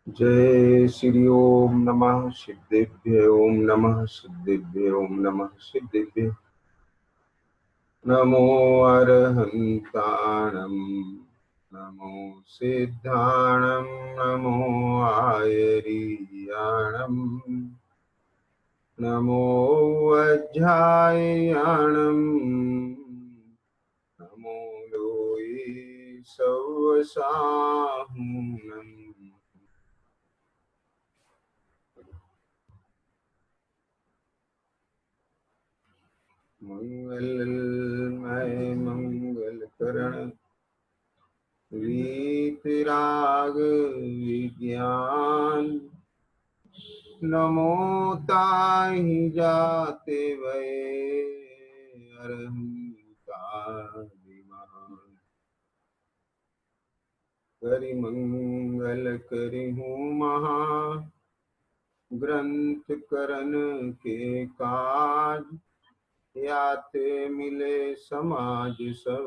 जय श्री ओम नमः सिद्धेभ्य ओम नमः सिद्धेभ्य ओम नमः सिद्धेभ्य। नमो अरहंताणं नमो सिद्धाणं नमो आयरीयाणं नमो वज्रायाणं नमो लोये सवसाहुनं। मंगलमय मंगलकरण वीतराग विज्ञान नमो ताहि जाते वै अरहंतादिमान। करि मंगल करि हूँ महा ग्रंथ करन के काज याते मिले समाज सब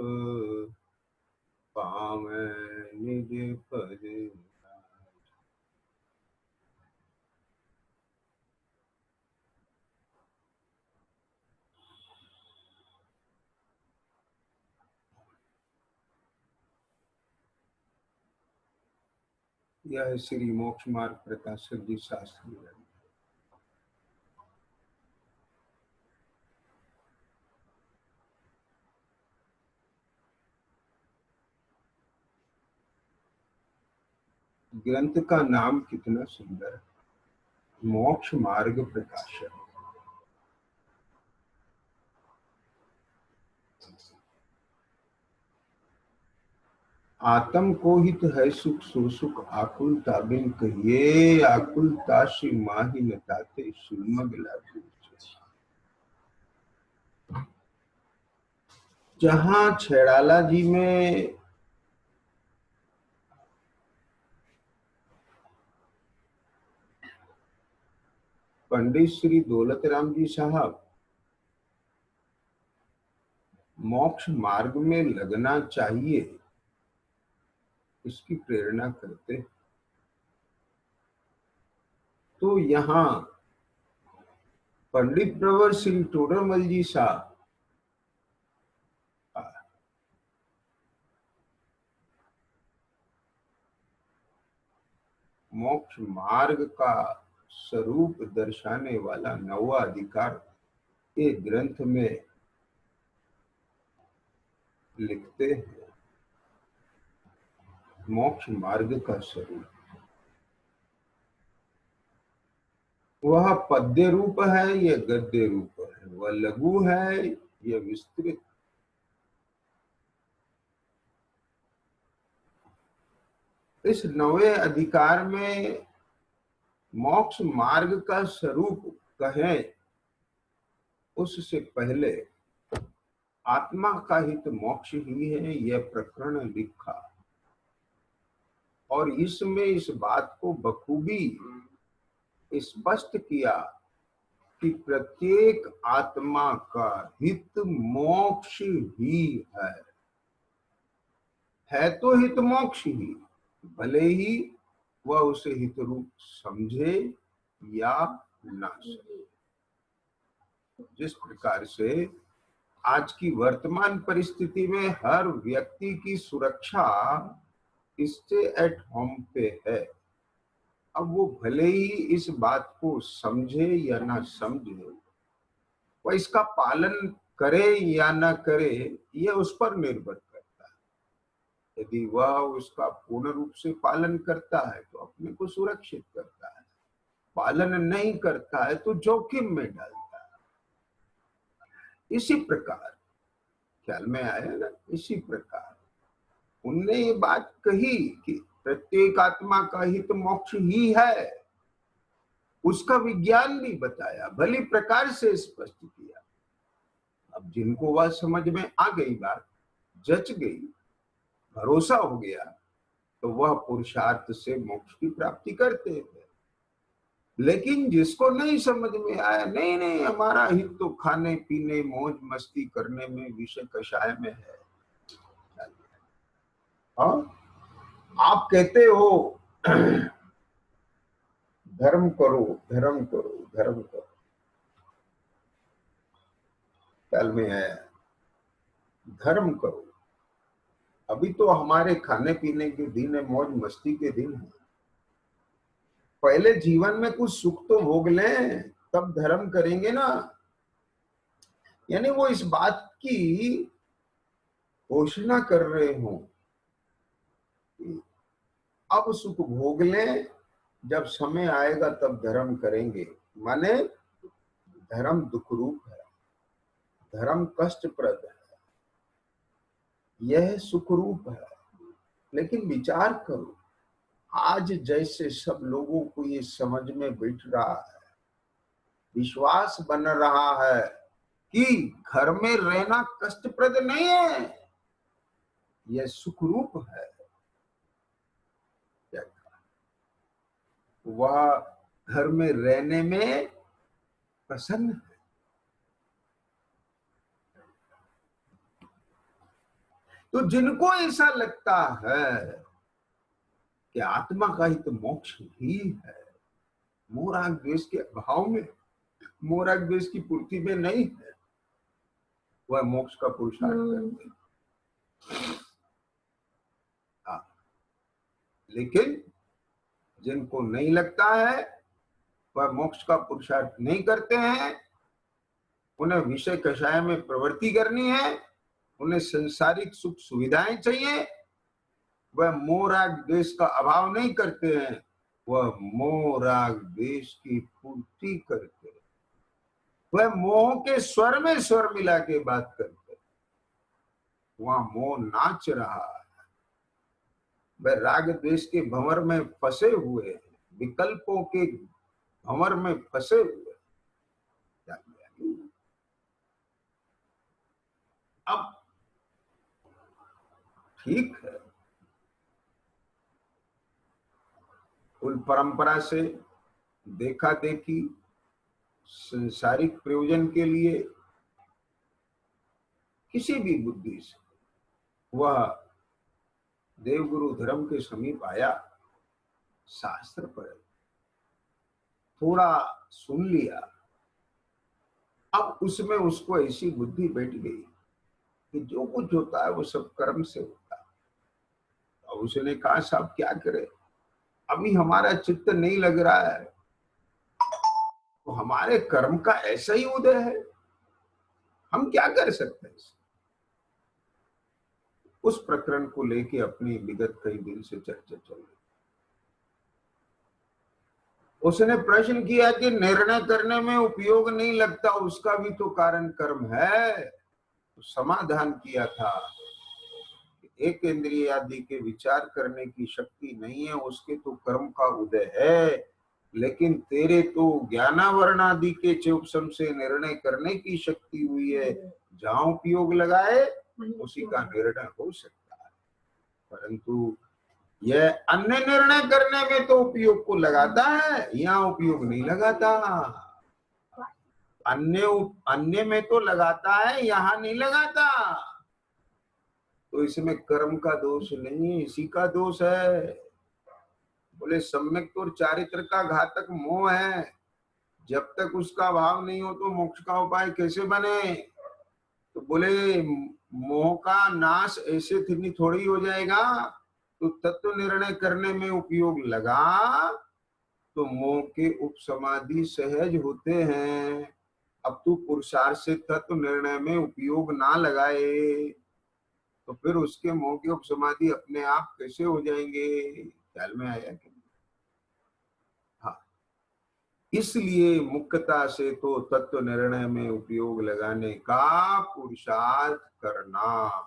पावै निज पद। यह श्री मोक्ष मार्ग प्रकाशक जी शास्त्री है। ग्रंथ का नाम कितना सुंदर है, मोक्ष मार्ग प्रकाशक। आत्म को हित है सुख सो सुख आकुलता बिन कहिए आकुलता श्री माही नताते सुमगला। जहां छेड़ाला जी में पंडित श्री दौलत राम जी साहब मोक्ष मार्ग में लगना चाहिए इसकी प्रेरणा करते, तो यहाँ पंडित प्रवर श्री टोडरमल जी साहब मोक्ष मार्ग का स्वरूप दर्शाने वाला नवा अधिकार ये ग्रंथ में लिखते हैं। मोक्ष मार्ग का स्वरूप वह पद्य रूप है, यह गद्य रूप है, वह लघु है, यह विस्तृत। इस नवे अधिकार में मोक्ष मार्ग का स्वरूप कहें उससे पहले आत्मा का हित मोक्ष ही है, यह प्रकरण लिखा और इसमें इस बात को बखूबी स्पष्ट किया कि प्रत्येक आत्मा का हित मोक्ष ही है तो हित मोक्ष ही, भले ही वह उसे हित रूप समझे या ना समझे। जिस प्रकार से आज की वर्तमान परिस्थिति में हर व्यक्ति की सुरक्षा स्टे एट होम पे है, अब वो भले ही इस बात को समझे या ना समझे, वह इसका पालन करे या ना करे, यह उस पर निर्भर करता है। यदि वह उसका पूर्ण रूप से पालन करता है तो अपने को सुरक्षित करता है, पालन नहीं करता है तो जोखिम में डालता है। इसी प्रकार ख्याल में आया ना, इसी प्रकार उनने ये बात कही कि प्रत्येक आत्मा का हित मोक्ष ही है, उसका विज्ञान भी बताया, भली प्रकार से स्पष्ट किया। अब जिनको वह समझ में आ गई, बात जच गई, भरोसा हो गया, तो वह पुरुषार्थ से मोक्ष की प्राप्ति करते हैं। लेकिन जिसको नहीं समझ में आया, नहीं नहीं हमारा हित तो खाने पीने मौज मस्ती करने में विषय कषाय में है, और आप कहते हो धर्म करो धर्म करो धर्म करो, ख्याल में आया? धर्म करो। अभी तो हमारे खाने पीने के दिन है, मौज मस्ती के दिन है। पहले जीवन में कुछ सुख तो भोग लें, तब धर्म करेंगे ना। यानी वो इस बात की घोषणा कर रहे हो कि अब सुख भोग लें, जब समय आएगा तब धर्म करेंगे। माने धर्म दुख रूप है, धर्म कष्टप्रद है, यह सुख रूप है। लेकिन विचार करो, आज जैसे सब लोगों को ये समझ में बैठ रहा है, विश्वास बन रहा है कि घर में रहना कष्टप्रद नहीं है, यह सुख रूप है, वह घर में रहने में प्रसन्न है। तो जिनको ऐसा लगता है कि आत्मा का ही तो मोक्ष ही है, मोह राग द्वेष के अभाव में, मोह राग द्वेष की पूर्ति में नहीं है, वह मोक्ष का पुरुषार्थ करते हैं। लेकिन जिनको नहीं लगता है, वह मोक्ष का पुरुषार्थ नहीं करते हैं, उन्हें विषय कषाय में प्रवृत्ति करनी है, उन्हें संसारिक सुख सुविधाएं चाहिए, वह मोह राग द्वेष का अभाव नहीं करते हैं, वह मोह राग द्वेष की पूर्ति करते हैं। वह मोह के स्वर में स्वर मिला के बात करते हैं, वहां मोह नाच रहा है। वह राग द्वेष के भंवर में फंसे हुए हैं, विकल्पों के भंवर में फंसे हुए। अब ठीक है, कुल परंपरा से देखा देखी संसारिक प्रयोजन के लिए किसी भी बुद्धि से वह देवगुरु धर्म के समीप आया, शास्त्र पढ़े, थोड़ा सुन लिया, अब उसमें उसको ऐसी बुद्धि बैठ गई कि जो कुछ होता है वो सब कर्म से होता है। अब उसने कहा साहब क्या करे, अभी हमारा चित्त नहीं लग रहा है, तो हमारे कर्म का ऐसा ही उदय है, हम क्या कर सकते हैं। उस प्रकरण को लेके अपनी विगत कई दिन से चर्चा चल रही। उसने प्रश्न किया कि निर्णय करने में उपयोग नहीं लगता, उसका भी तो कारण कर्म है। तो समाधान किया था, एक इंद्रिय आदि के विचार करने की शक्ति नहीं है, उसके तो कर्म का उदय है, लेकिन तेरे तो ज्ञानावरण आदि के चौपसम से निर्णय करने की शक्ति हुई है, जहां उपयोग लगाए उसी का निर्णय हो सकता है। परंतु यह अन्य निर्णय करने में तो उपयोग को लगाता है, यहाँ उपयोग नहीं लगाता। अन्य में तो लगाता है, यहाँ नहीं लगाता। तो इसमें कर्म का दोष नहीं है, इसी का दोष है। बोले सम्यक और चारित्र का घातक मोह है, जब तक उसका भाव नहीं हो तो मोक्ष का उपाय कैसे बने। तो बोले मोह का नाश ऐसे थोड़ी हो जाएगा, तो तत्व निर्णय करने में उपयोग लगा तो मोह के उपसमाधि सहज होते हैं। अब तू पुरुषार्थ से तत्व निर्णय में उपयोग ना लगाए तो फिर उसके मोह के उपसमाधि अपने आप कैसे हो जाएंगे, ख्याल में आया क्या? हाँ, इसलिए मुख्यता से तो तत्व निर्णय में उपयोग लगाने का पुरुषार्थ करना।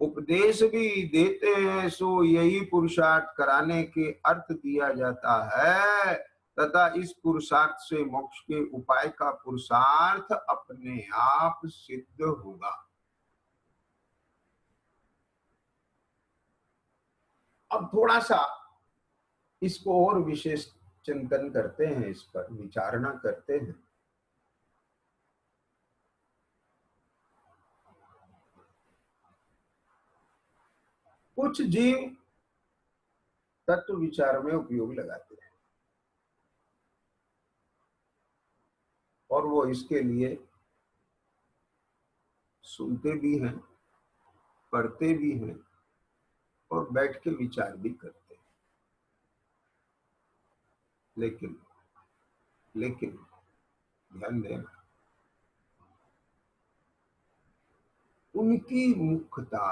उपदेश भी देते हैं सो यही पुरुषार्थ कराने के अर्थ दिया जाता है, तथा इस पुरुषार्थ से मोक्ष के उपाय का पुरुषार्थ अपने आप सिद्ध होगा। अब थोड़ा सा इसको और विशेष चिंतन करते हैं, इस पर विचारणा करते हैं। कुछ जीव तत्व विचार में उपयोग लगाते हैं, और वो इसके लिए सुनते भी हैं, पढ़ते भी हैं और बैठ के विचार भी करते हैं। लेकिन लेकिन ध्यान देना, उनकी मुख्यता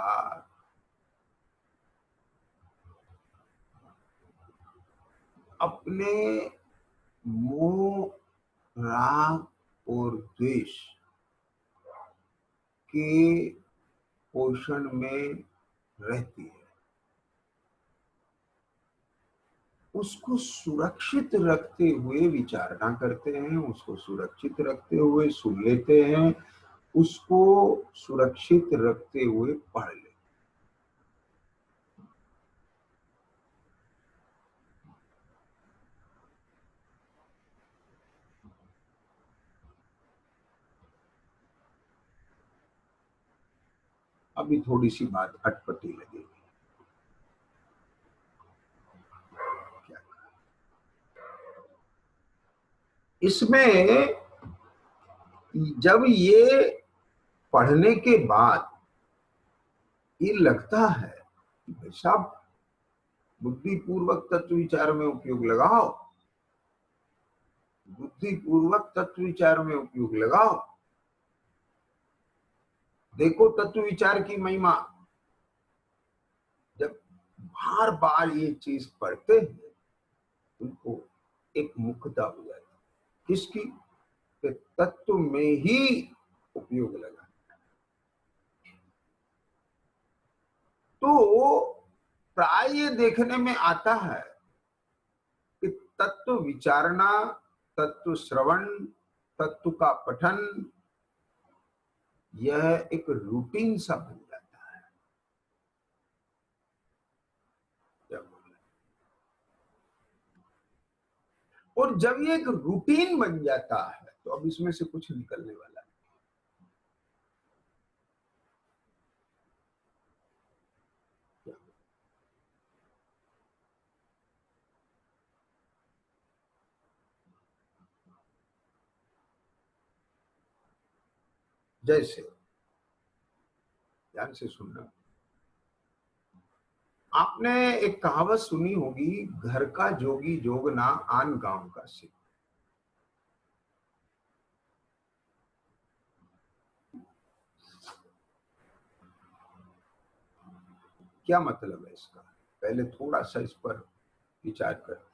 अपने मोह, राग और द्वेष के पोषण में रहती है। उसको सुरक्षित रखते हुए विचारणा करते हैं, उसको सुरक्षित रखते हुए सुन लेते हैं, उसको सुरक्षित रखते हुए पढ़ लेते हैं। अभी थोड़ी सी बात अटपटी लगेगी। क्या इसमें जब ये पढ़ने के बाद ये लगता है कि भाई साहब बुद्धिपूर्वक तत्व विचार में उपयोग लगाओ, बुद्धिपूर्वक तत्व विचार में उपयोग लगाओ, देखो तत्व विचार की महिमा। जब बार बार ये चीज पढ़ते हैं, उनको एक मुख्यता हो जाती है किसकी, कि तत्व में ही उपयोग लगा। तो प्राय ये देखने में आता है कि तत्व विचारणा, तत्व श्रवण, तत्व का पठन, यह एक रूटीन सा बन जाता है। और जब ये एक रूटीन बन जाता है तो अब इसमें से कुछ निकलने वाला है। जैसे ध्यान से सुनना, आपने एक कहावत सुनी होगी, घर का जोगी जोगना आन गांव का सिख। क्या मतलब है इसका, पहले थोड़ा सा इस पर विचार करते हैं।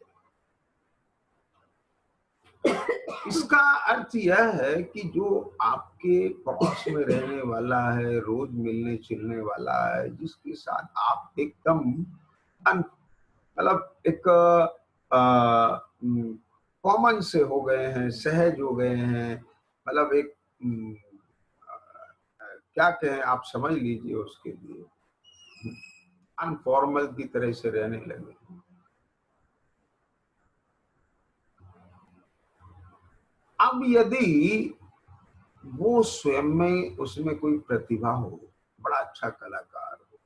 इसका अर्थ यह है कि जो आपके पड़ोस में रहने वाला है, रोज मिलने जुलने वाला है, जिसके साथ आप एकदम मतलब एक कॉमन से हो गए हैं, सहज हो गए हैं, मतलब एक क्या कहें, आप समझ लीजिए, उसके लिए अनफॉर्मल की तरह से रहने लगे। अब यदि वो स्वयं में उसमें कोई प्रतिभा हो, बड़ा अच्छा कलाकार हो,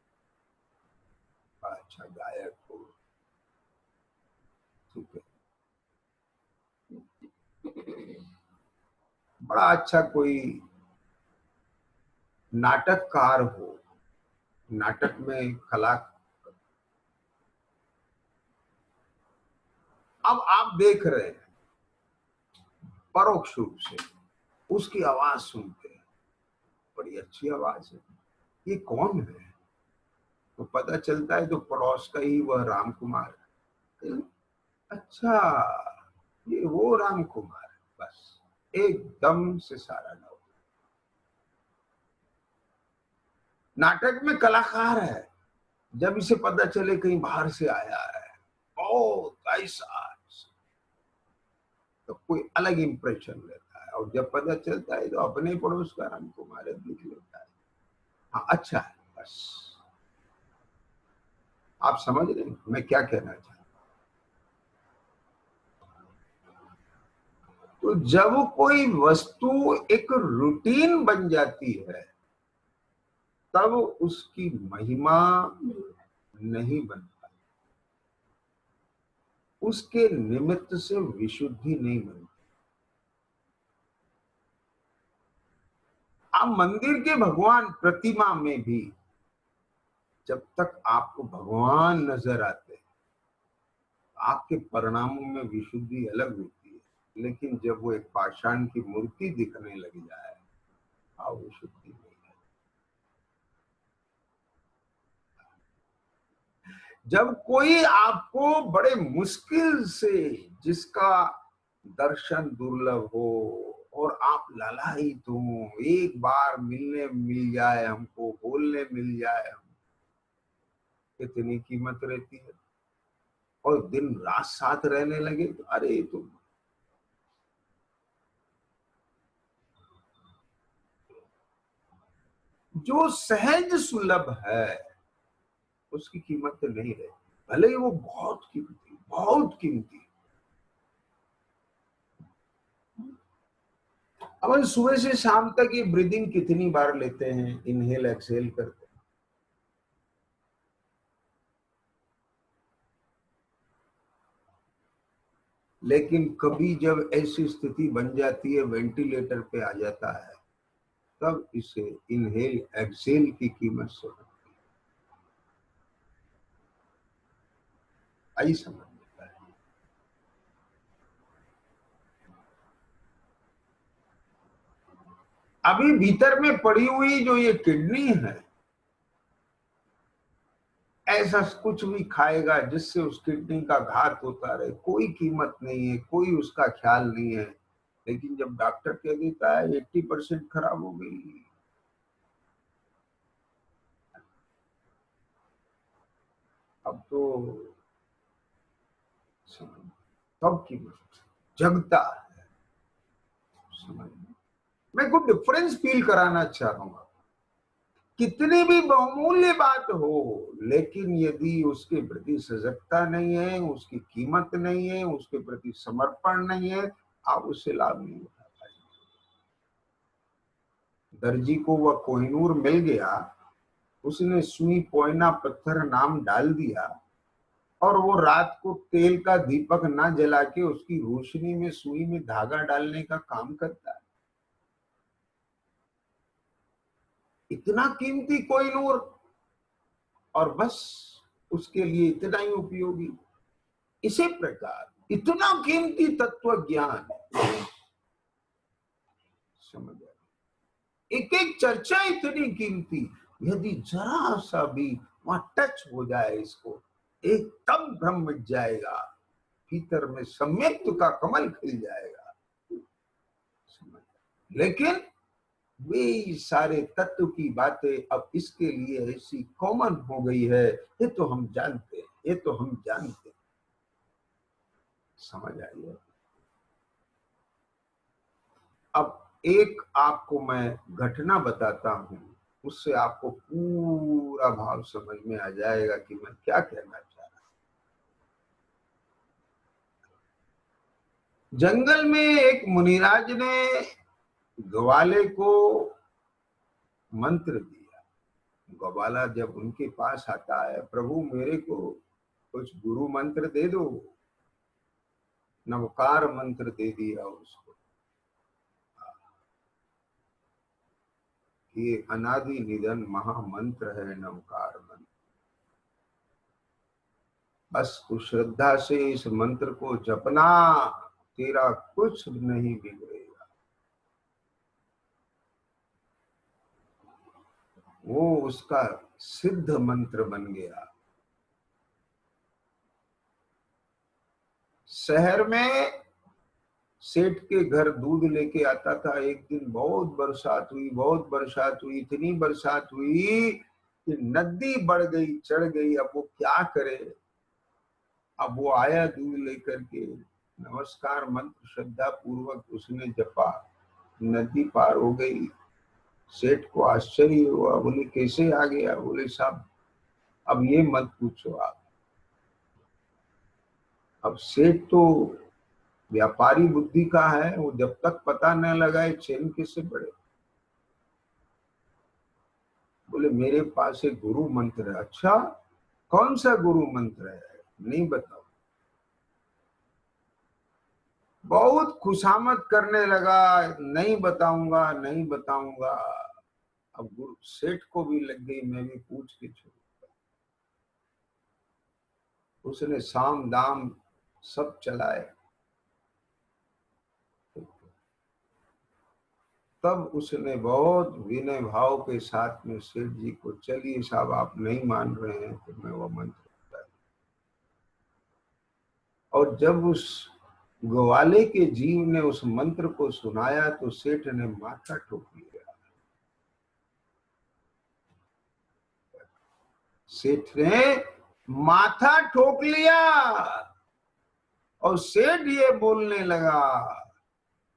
बड़ा अच्छा गायक हो, ठीक है, बड़ा अच्छा कोई नाटककार हो, नाटक में कला, अब आप देख रहे हैं परोक्ष रूप से उसकी आवाज सुनते हैं, बड़ी अच्छी आवाज है, ये कौन है, तो पता चलता है तो पड़ोस का ही वह राम कुमार है। अच्छा, ये वो राम कुमार है, बस एकदम से सारा डाउट। नाटक में कलाकार है, जब इसे पता चले कहीं बाहर से आया है, ओ ऐसा, तो कोई अलग इंप्रेशन लेता है, और जब पता चलता है तो अपने पड़ोस का राम कुमार है, लिख लेता है, हाँ अच्छा है, बस। आप समझ रहे हैं मैं क्या कहना चाहता हूं। तो जब कोई वस्तु एक रूटीन बन जाती है, तब उसकी महिमा नहीं बन पाती। उसके निमित्त से विशुद्धि नहीं बनती। आप मंदिर के भगवान प्रतिमा में भी जब तक आपको भगवान नजर आते हैं, आपके परिणामों में विशुद्धि अलग होती है, लेकिन जब वो एक पाषाण की मूर्ति दिखने लग जाए, आप विशुद्धि नहीं है। जब कोई आपको बड़े मुश्किल से, जिसका दर्शन दुर्लभ हो और आप लालायित हो, एक बार मिलने मिल जाए हमको, बोलने मिल जाए, हम कितनी कीमत रहती है। और दिन रात साथ रहने लगे तो अरे तुम, जो सहज सुलभ है उसकी कीमत तो नहीं रहती, भले ही वो बहुत कीमती, बहुत कीमती। अब हम सुबह से शाम तक ये ब्रीदिंग कितनी बार लेते हैं, इनहेल एक्सहेल करते हैं। लेकिन कभी जब ऐसी स्थिति बन जाती है, वेंटिलेटर पे आ जाता है, तब इसे इनहेल एक्सहेल की कीमत से आई समझ लेता है। अभी भीतर में पड़ी हुई जो ये किडनी है, ऐसा कुछ भी खाएगा जिससे उस किडनी का घात होता रहे, कोई कीमत नहीं है, कोई उसका ख्याल नहीं है। लेकिन जब डॉक्टर कह देता है 80% खराब हो गई, अब तो तब कीमत जगता है। समझ, मैं कुछ डिफरेंस फील कराना चाह रहा हूँ। कितनी भी बहुमूल्य बात हो, लेकिन यदि उसके प्रति सजगता नहीं है, उसकी कीमत नहीं है, उसके प्रति समर्पण नहीं है, आप उससे लाभ नहीं उठा पाएंगे। दर्जी को वह कोहिनूर मिल गया, उसने सुई पोयना पत्थर नाम डाल दिया, और वो रात को तेल का दीपक ना जला के उसकी रोशनी में सुई में धागा डालने का काम करता है। इतना कीमती कोहिनूर, और बस उसके लिए इतना ही उपयोगी। इसी प्रकार इतना कीमती तत्व ज्ञान, समझ, एक एक चर्चा इतनी कीमती, यदि जरा सा भी वहां टच हो जाए इसको, एकदम भ्रम मिट जाएगा, भीतर में सम्यक्त्व का कमल खिल जाएगा। लेकिन वे सारे तत्व की बातें अब इसके लिए ऐसी कॉमन हो गई है, ये तो हम जानते हैं, ये तो हम जानते हैं। समझ आइए। अब एक आपको मैं घटना बताता हूं, उससे आपको पूरा भाव समझ में आ जाएगा कि मैं क्या कहना चाह रहा हूं। जंगल में एक मुनिराज ने ग्वाले को मंत्र दिया। ग्वाला जब उनके पास आता है, प्रभु मेरे को कुछ गुरु मंत्र दे दो, नवकार मंत्र दे दिया उसको। ये अनादि निधन महामंत्र है नवकार मंत्र। बस तू श्रद्धा से इस मंत्र को जपना, तेरा कुछ नहीं बिगड़ेगा। वो उसका सिद्ध मंत्र बन गया। शहर में सेठ के घर दूध लेके आता था। एक दिन बहुत बरसात हुई, बहुत बरसात हुई, इतनी बरसात हुई कि नदी बढ़ गई, चढ़ गई। अब वो क्या करे। अब वो आया दूध लेकर के, नमस्कार मंत्र श्रद्धा पूर्वक उसने जपा, नदी पार हो गई। सेठ को आश्चर्य हुआ, बोले कैसे आ गया। बोले साहब अब ये मत पूछो आप। अब सेठ तो व्यापारी बुद्धि का है, वो जब तक पता न लगाए चैन किससे पड़े। बोले मेरे पास एक गुरु मंत्र है। अच्छा कौन सा गुरु मंत्र है, नहीं बताओ। बहुत खुशामद करने लगा, नहीं बताऊंगा नहीं बताऊंगा। अब गुरु सेठ को भी लग गई मैं भी पूछ के छोड़। उसने साम दाम सब चलाए, तब उसने बहुत विनय भाव के साथ में सेठ जी को, चलिए साहब आप नहीं मान रहे हैं तो मैं वो मंत्र बता। और जब उस ग्वाले के जीव ने उस मंत्र को सुनाया तो सेठ ने माथा ठोक लिया। सेठ ने माथा ठोक लिया और सेठ ये बोलने लगा,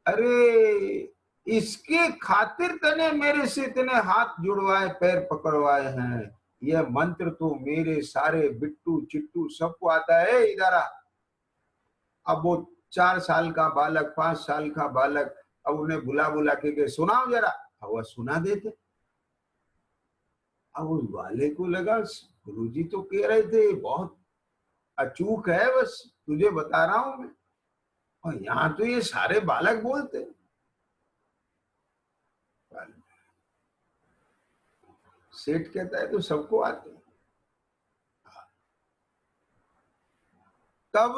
अरे इसके खातिर तने मेरे से इतने हाथ जुड़वाए पैर पकड़वाए हैं। यह मंत्र तो मेरे सारे बिट्टू चिट्टू सबको आता है। इधर आ। अब वो 4 साल का बालक 5 साल का बालक, अब उन्हें बुला बुला के सुनाओ जरा, वह सुना देते। अब उस वाले को लगा गुरुजी तो कह रहे थे बहुत अचूक है, बस तुझे बता रहा हूं मैं, और यहाँ तो ये सारे बालक बोलते। सेठ कहता है तो सबको आते। तब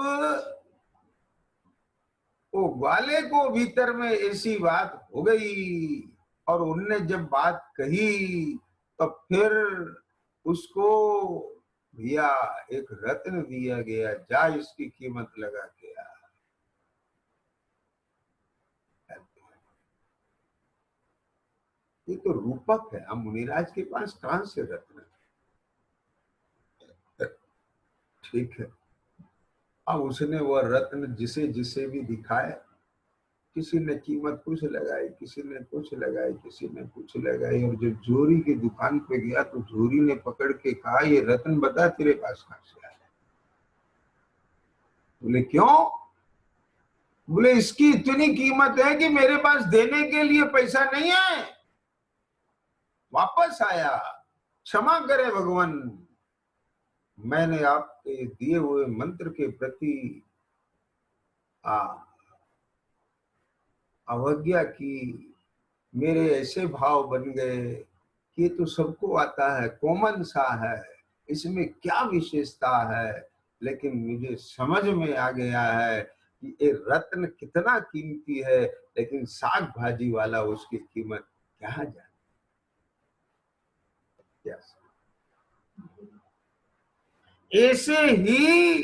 वो ग्वाले को भीतर में ऐसी बात हो गई, और उनने जब बात कही तो फिर उसको भैया एक रत्न दिया गया, जा इसकी कीमत लगा के आ। ये तो रूपक है, हम मुनिराज के पास कहां से रत्न। ठीक है, अब उसने वह रत्न जिसे जिसे भी दिखाया, किसी ने कीमत कुछ लगाई, किसी ने कुछ लगाई, किसी ने कुछ लगाई। और जब जोरी की दुकान पे गया तो जोरी ने पकड़ के कहा, ये रत्न बता तेरे पास कहां से आया। बोले क्यों? बोले इसकी इतनी कीमत है कि मेरे पास देने के लिए पैसा नहीं है, वापस आया, क्षमा करे भगवान, मैंने आपके दिए हुए मंत्र के प्रति अवज्ञा की, मेरे ऐसे भाव बन गए कि ये तो सबको आता है, कॉमन सा है, इसमें क्या विशेषता है। लेकिन मुझे समझ में आ गया है कि ये रत्न कितना कीमती है, लेकिन साग भाजी वाला उसकी कीमत क्या जाने। ऐसे ही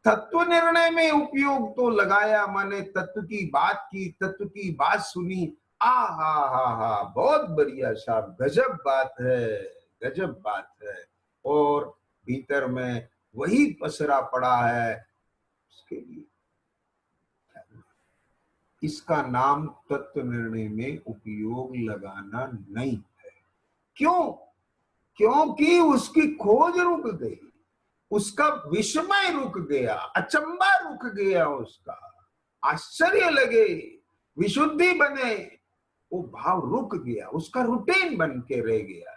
तत्व निर्णय में उपयोग तो लगाया, मैंने तत्व की बात की, तत्व की बात सुनी, आ हा बहुत बढ़िया साहब, गजब बात है, गजब बात है। और भीतर में वही पसरा पड़ा है उसके लिए। इसका नाम तत्व निर्णय में उपयोग लगाना नहीं है। क्यों? क्योंकि उसकी खोज रुक गई, उसका विस्मय रुक गया, अचंबा रुक गया, उसका आश्चर्य लगे, विशुद्धि बने, वो भाव रुक गया, उसका रूटीन बन के रह गया।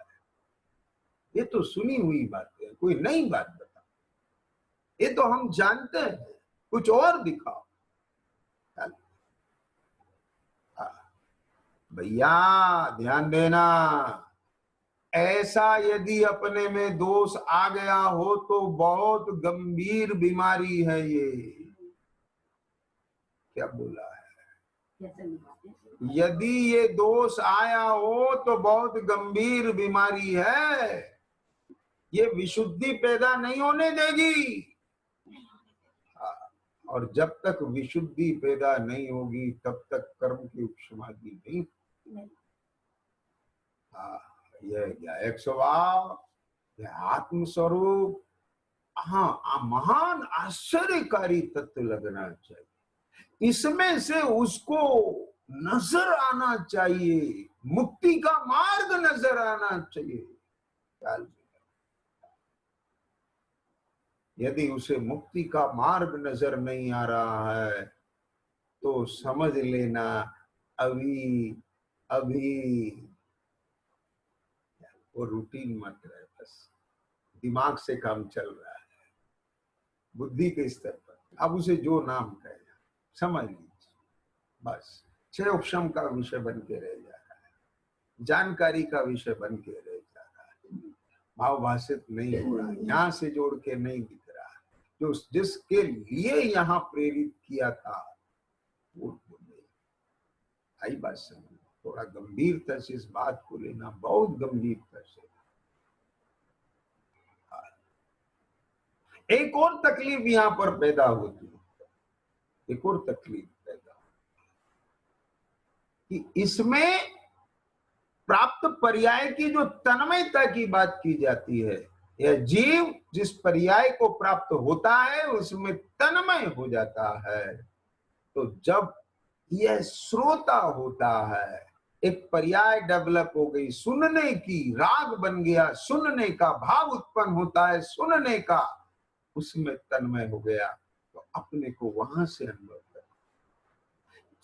ये तो सुनी हुई बात है, कोई नई बात बता, ये तो हम जानते हैं, कुछ और दिखाओ। भैया ध्यान देना, ऐसा यदि अपने में दोष आ गया हो तो बहुत गंभीर बीमारी है ये। क्या बोला है? यदि ये दोष आया हो तो बहुत गंभीर बीमारी है, ये विशुद्धि पैदा नहीं होने देगी। और जब तक विशुद्धि पैदा नहीं होगी तब तक कर्म की उपसमाधि नहीं। यह एक स्वभाव, यह आत्म स्वरूप, हाँ महान आश्चर्यकारी तत्व लगना चाहिए, इसमें से उसको नजर आना चाहिए, मुक्ति का मार्ग नजर आना चाहिए। यदि उसे मुक्ति का मार्ग नजर नहीं आ रहा है तो समझ लेना अभी अभी वो रूटीन मत रहे, बस दिमाग से काम चल रहा है, बुद्धि के स्तर पर। अब उसे जो नाम कहे समझ लीजिए, बस 6 उपशम का विषय बन के रह जा रहा है, जानकारी का विषय बन के रह जा रहा है, भाव भाषित नहीं हो रहा, यहाँ से जोड़ के नहीं दिख रहा, जो जिसके लिए यहाँ प्रेरित किया था वो नहीं। आई बात समझ, थोड़ा गंभीरता से इस बात को लेना, बहुत गंभीरता से। एक और तकलीफ यहाँ पर पैदा होती है, एक और तकलीफ पैदा कि इसमें प्राप्त पर्याय की जो तन्मयता की बात की जाती है, यह जीव जिस पर्याय को प्राप्त होता है उसमें तन्मय हो जाता है। तो जब यह श्रोता होता है, एक पर्याय डेवलप हो गई सुनने की, राग बन गया, सुनने का भाव उत्पन्न होता है, सुनने का, उसमें तन्मय हो गया, तो अपने को वहां से अनुभव कर,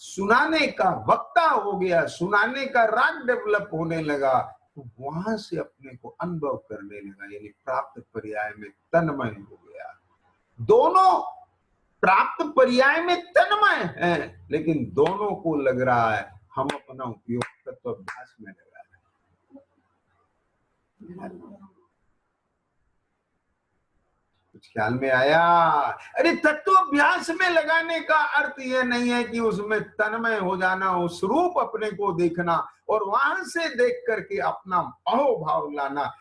सुनाने का वक्ता हो गया, सुनाने का राग डेवलप होने लगा, तो वहां से अपने को अनुभव करने लगा, यानी प्राप्त पर्याय में तन्मय हो गया। दोनों प्राप्त पर्याय में तन्मय है, लेकिन दोनों को लग रहा है हम अपना उपयोग तत्वाभ्यास में लगा रहे हैं। कुछ ख्याल में आया? अरे तत्वाभ्यास में लगाने का अर्थ यह नहीं है कि उसमें तन्मय हो जाना, उस रूप अपने को देखना और वहां से देख करके अपना अहोभाव लाना।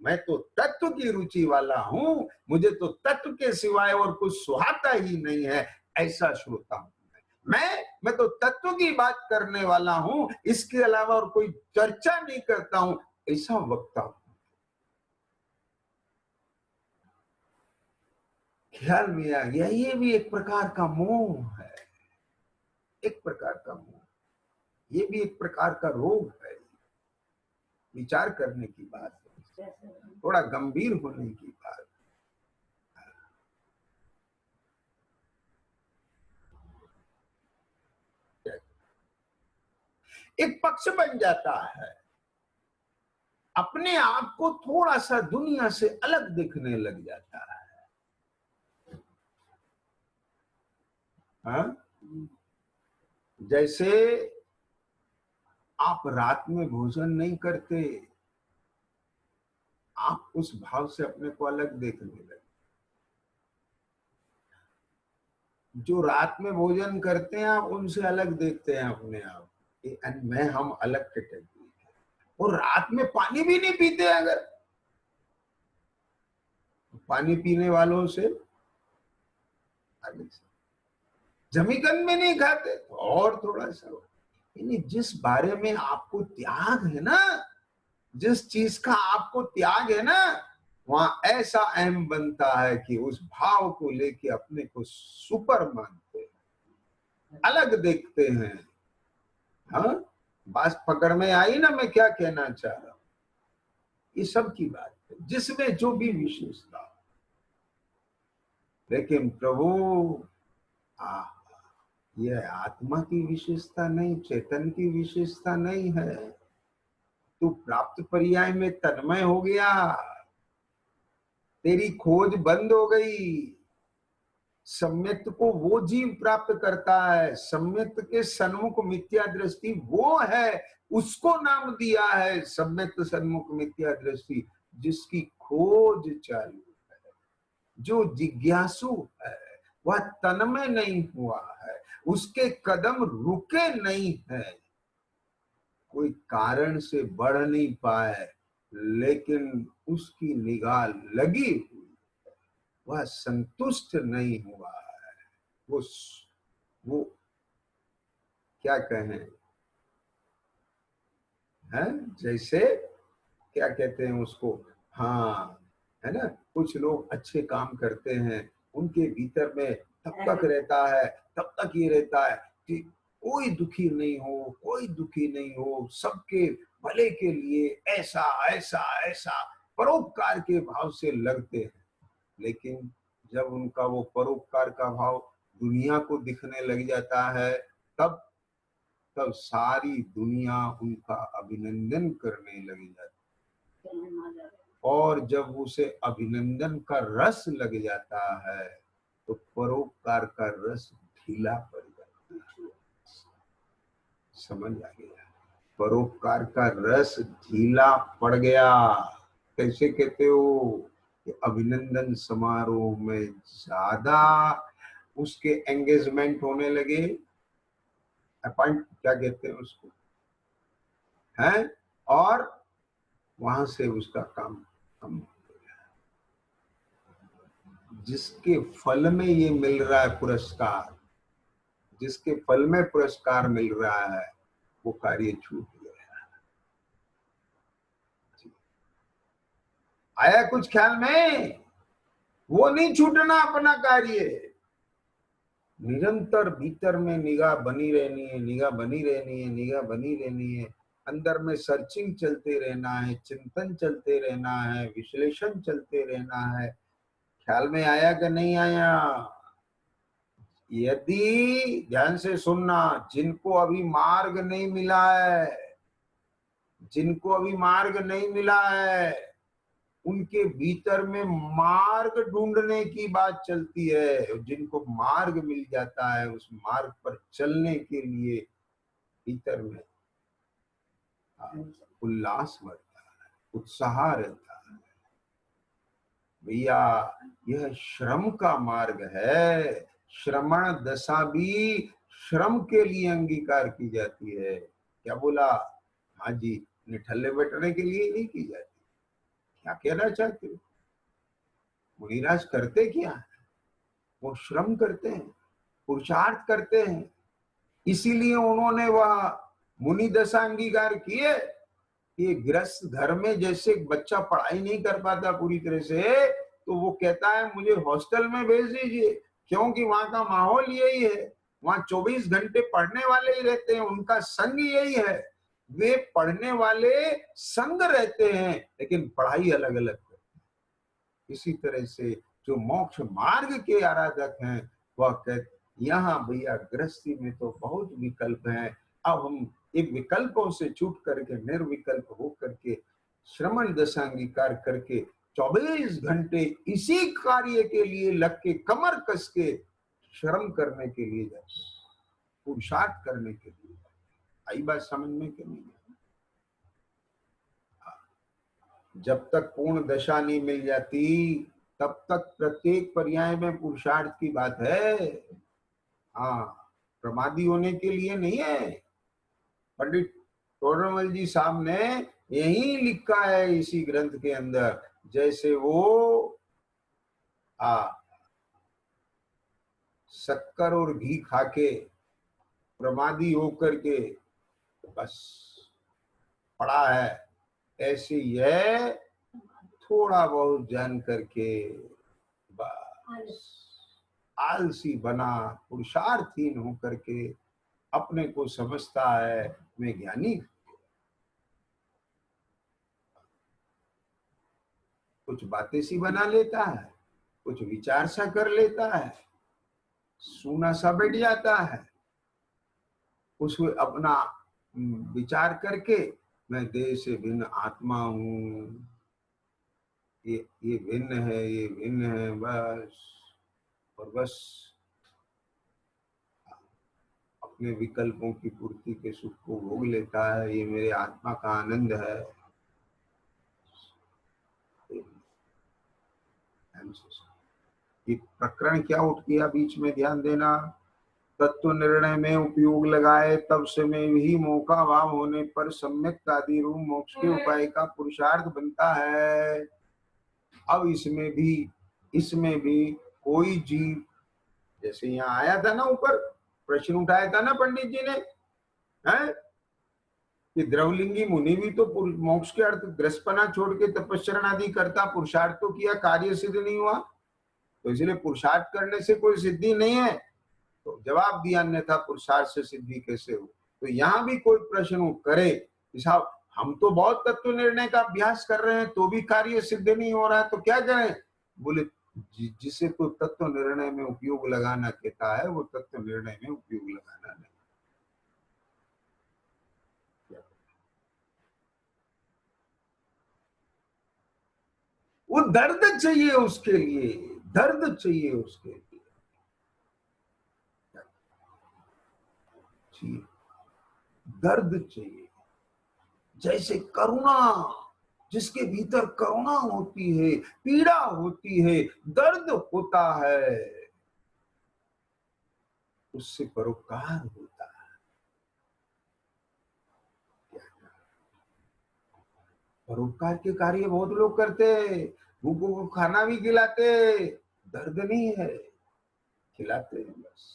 मैं तो तत्व की रुचि वाला हूं, मुझे तो तत्व के सिवाय और कुछ सुहाता ही नहीं है, ऐसा श्रोता हूं मैं तो तत्व की बात करने वाला हूं, इसके अलावा और कोई चर्चा नहीं करता हूं, ऐसा वक्ता हूं। ख्याल में आ गया? ये भी एक प्रकार का मोह है, एक प्रकार का मोह, ये भी एक प्रकार का रोग है। विचार करने की बात है, थोड़ा गंभीर होने की बात। एक पक्ष बन जाता है, अपने आप को थोड़ा सा दुनिया से अलग दिखने लग जाता है। हाँ? जैसे आप रात में भोजन नहीं करते, आप उस भाव से अपने को अलग देखने लगे। जो रात में भोजन करते हैं आप उनसे अलग देखते हैं अपने आप, मैं हम अलग कैटेगरी है। और रात में पानी भी नहीं पीते, अगर पानी पीने वालों से अलग से, जमीकन में नहीं खाते तो और थोड़ा सा, यानी जिस बारे में आपको त्याग है ना, जिस चीज का आपको त्याग है ना, वहां ऐसा अहम बनता है कि उस भाव को लेके अपने को सुपर मानते हैं, अलग देखते हैं। हाँ, बात पकड़ में आई ना मैं क्या कहना चाह रहा हूं? ये सब की बात है, जिसमें जो भी विशेषता, लेकिन प्रभु यह आत्मा की विशेषता नहीं, चेतन की विशेषता नहीं है। तू प्राप्त पर्याय में तन्मय हो गया, तेरी खोज बंद हो गई। सम्यक को वो जीव प्राप्त करता है, सम्यक के सन्मुख मिथ्या दृष्टि वो है, उसको नाम दिया है सम्यक सन्मुख मिथ्या दृष्टि, जिसकी खोज चालू है, जो जिज्ञासु है, वह तन्मय नहीं हुआ है, उसके कदम रुके नहीं है, कोई कारण से बढ़ नहीं पाए, लेकिन उसकी निगाह लगी हुई, वह संतुष्ट नहीं हुआ है। वो क्या कहें, है जैसे क्या कहते हैं उसको, हाँ है ना, कुछ लोग अच्छे काम करते हैं, उनके भीतर में तब तक रहता है, तब तक ये रहता है कि कोई दुखी नहीं हो, कोई दुखी नहीं हो, सबके भले के लिए ऐसा ऐसा ऐसा परोपकार के भाव से लगते हैं। लेकिन जब उनका वो परोपकार का भाव दुनिया को दिखने लग जाता है, तब तब सारी दुनिया उनका अभिनंदन करने लग जाती है। और जब उसे अभिनंदन का रस लग जाता है, तो परोपकार का रस ढीला पड़ जाता है। समझ आ गया। परोपकार का रस ढीला पड़ गया। कैसे कहते हो कि अभिनंदन समारोह में ज्यादा उसके एंगेजमेंट होने लगे, अपॉइंट क्या कहते हैं उसको, है, और वहां से उसका काम कम। जिसके फल में ये मिल रहा है पुरस्कार, जिसके फल में पुरस्कार मिल रहा है, वो कार्य छूट गया। आया कुछ ख्याल में? वो नहीं छूटना अपना कार्य। निरंतर भीतर में निगाह बनी रहनी है, निगाह बनी रहनी है, निगाह बनी रहनी है। अंदर में सर्चिंग चलते रहना है, चिंतन चलते रहना है, विश्लेषण चलते रहना है। ख्याल में आया कि नहीं आया? यदि ध्यान से सुनना, जिनको अभी मार्ग नहीं मिला है, जिनको अभी मार्ग नहीं मिला है, उनके भीतर में मार्ग ढूंढने की बात चलती है। जिनको मार्ग मिल जाता है, उस मार्ग पर चलने के लिए भीतर में उल्लास बढ़ता है, उत्साह रहता है। भैया यह श्रम का मार्ग है। श्रमण दशा भी श्रम के लिए अंगीकार की जाती है। क्या बोला? हाँ जी, निठल्ले बैठने के लिए नहीं की जाती। क्या कहना चाहते हो? मुनिराज करते क्या है? वो श्रम करते हैं, पुरुषार्थ करते हैं। इसीलिए उन्होंने वह मुनि दशा अंगीकार किए। ये गृहस्थ घर में जैसे बच्चा पढ़ाई नहीं कर पाता पूरी तरह से, तो वो कहता है मुझे हॉस्टल में भेज दीजिए, क्योंकि वहां का माहौल यही है। वहां 24 घंटे पढ़ने वाले ही रहते हैं, उनका संग यही है। वे पढ़ने वाले संग रहते हैं, लेकिन पढ़ाई अलग अलग है। इसी तरह से जो मोक्ष मार्ग के आराधक हैं, वह कहते यहाँ भैया गृहस्थी में तो बहुत विकल्प हैं। अब हम इन विकल्पों से छूट करके निर्विकल्प हो करके श्रमण दशा अंगीकार करके 24 घंटे इसी कार्य के लिए लग के कमर कस के श्रम करने के लिए जाते, पुरुषार्थ करने के लिए। आई बात समझ में कि नहीं? जब तक पूर्ण दशा नहीं मिल जाती, तब तक प्रत्येक पर्याय में पुरुषार्थ की बात है। हाँ, प्रमादी होने के लिए नहीं है। पंडित तोरमल जी साहब ने यही लिखा है इसी ग्रंथ के अंदर, जैसे वो शक्कर और घी खाके प्रमादी होकर के बस पड़ा है, ऐसे यह थोड़ा बहुत जान करके बस आलसी बना, पुरुषार्थहीन होकर के अपने को समझता है मैं ज्ञानी। कुछ बातें सी बना लेता है, कुछ विचार सा कर लेता है, सूना सा बैठ जाता है, उसको अपना विचार करके मैं देह से भिन्न आत्मा हूँ, ये भिन्न है, ये भिन्न है, बस। और बस अपने विकल्पों की पूर्ति के सुख को भोग लेता है। ये मेरे आत्मा का आनंद है। ये प्रकरण क्या उठ गया बीच में, ध्यान देना। तत्व निर्णय में उपयोग लगाए तब समय ही मौका भाव होने पर सम्यक आदि रूप मोक्ष के उपाय का पुरुषार्थ बनता है। अब इसमें भी कोई जीव, जैसे यहाँ आया था ना, ऊपर प्रश्न उठाया था ना पंडित जी ने, है कि द्रवलिंगी मुनि भी तो मोक्ष के अर्थ ग्रसपना छोड़ के तपस्या आदि करता, पुरुषार्थ तो किया, कार्य सिद्ध नहीं हुआ। तो इसलिए पुरुषार्थ करने से कोई सिद्धि नहीं है। तो जवाब दिया अन्यथा पुरुषार्थ से सिद्धि कैसे हो। तो यहाँ भी कोई प्रश्न करे, साहब हम तो बहुत तत्व निर्णय का अभ्यास कर रहे हैं तो भी कार्य सिद्ध नहीं हो रहा है, तो क्या करें? बोले जिसे तो तत्व निर्णय में उपयोग लगाना कहता है, वो तत्व निर्णय में उपयोग लगाना नहीं। वो दर्द चाहिए उसके लिए, दर्द चाहिए उसके लिए। दर्द चाहिए। जैसे करुणा, जिसके भीतर करुणा होती है, पीड़ा होती है, दर्द होता है, उससे परोपकार होता है। परोपकार के कार्य बहुत लोग करते हैं, भूखों को खाना भी खिलाते, दर्द नहीं है, खिलाते हैं बस।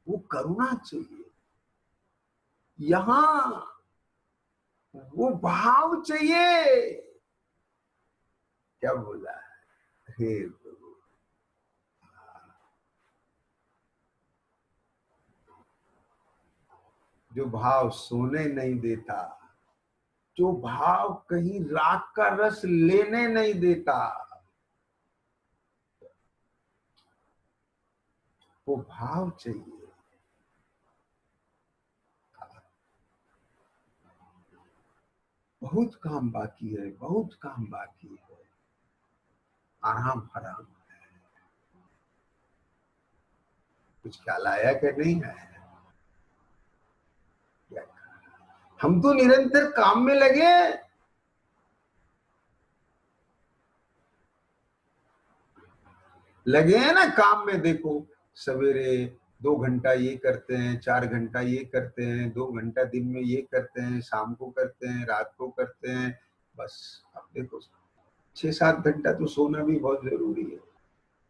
वो करुणा चाहिए, यहां वो भाव चाहिए। क्या बोला है, हे प्रभु। जो भाव सोने नहीं देता, जो भाव कहीं राख का रस लेने नहीं देता, वो भाव चाहिए। बहुत काम बाकी है, बहुत काम बाकी है, आराम हराम है। कुछ ख्याल आया कि नहीं आया? हम तो निरंतर काम में लगे, लगे हैं ना काम में। देखो, सवेरे 2 घंटा ये करते हैं, 4 घंटा ये करते हैं, 2 घंटा दिन में ये करते हैं, शाम को करते हैं, रात को करते हैं। बस अब देखो, 6-7 घंटा तो सोना भी बहुत जरूरी है।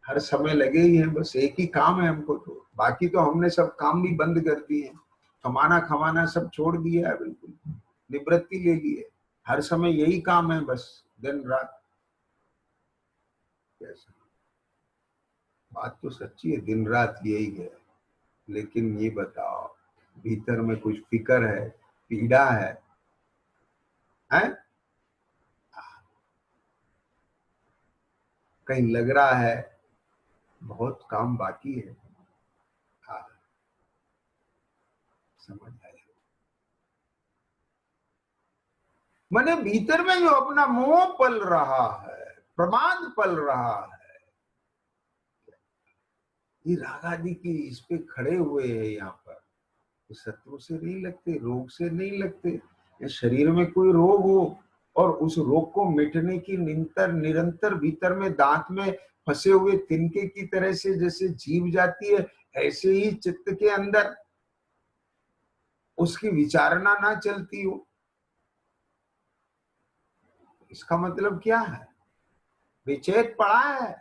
हर समय लगे ही हैं, बस एक ही काम है हमको। तो बाकी तो हमने सब काम भी बंद कर दिए हैं, कमाना खमाना सब छोड़ दिया है, बिल्कुल निवृत्ति ले ली है। हर समय यही काम है, बस दिन रात। कैसा, बात तो सच्ची है, दिन रात यही है। लेकिन ये बताओ, भीतर में कुछ फिक्र है, पीड़ा है, हैं? कहीं लग रहा है बहुत काम बाकी है। हाँ, समझ आया। मैंने भीतर में जो अपना मोह पल रहा है, प्रमाद पल रहा है, ये राग आदि की इस पे खड़े हुए हैं यहाँ पर। शत्रु से नहीं लगते, रोग से नहीं लगते। या शरीर में कोई रोग हो और उस रोग को मिटने की निरंतर निरंतर भीतर में दांत में फंसे हुए तिनके की तरह से जैसे जीव जाती है, ऐसे ही चित्त के अंदर उसकी विचारणा ना चलती हो। इसका मतलब क्या है? विचेत पड़ा है।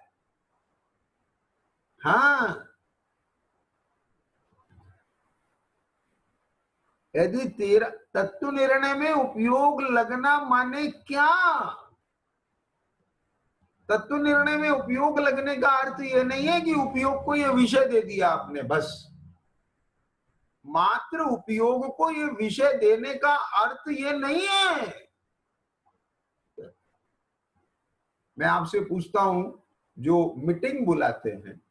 हाँ, यदि तेरा तत्व निर्णय में उपयोग लगना माने क्या? तत्व निर्णय में उपयोग लगने का अर्थ यह नहीं है कि उपयोग को यह विषय दे दिया आपने, बस मात्र उपयोग को यह विषय देने का अर्थ यह नहीं है। मैं आपसे पूछता हूं, जो मीटिंग बुलाते हैं,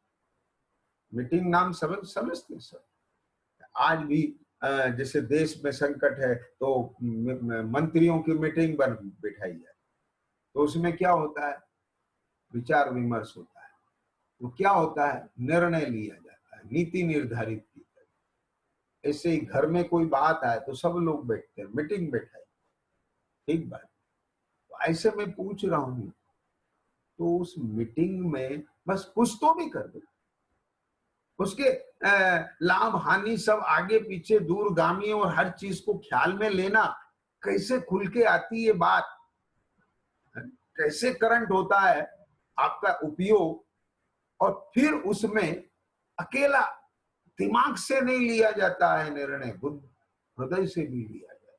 मीटिंग नाम समझते सब। आज भी जैसे देश में संकट है तो मंत्रियों की मीटिंग बिठाई है, तो उसमें क्या होता है? विचार विमर्श होता है। तो क्या होता है? निर्णय लिया जाता है, नीति निर्धारित की जाती है। ऐसे ही घर में कोई बात आए तो सब लोग बैठते हैं, मीटिंग बैठाई, ठीक बात। तो ऐसे मैं पूछ रहा हूं, तो उस मीटिंग में बस कुछ तो भी कर दो, उसके लाभ हानि सब आगे पीछे दूरगामी और हर चीज को ख्याल में लेना। कैसे खुल के आती है बात, कैसे करंट होता है आपका उपयोग। और फिर उसमें अकेला दिमाग से नहीं लिया जाता है निर्णय, बुद्ध हृदय से भी लिया जाता है।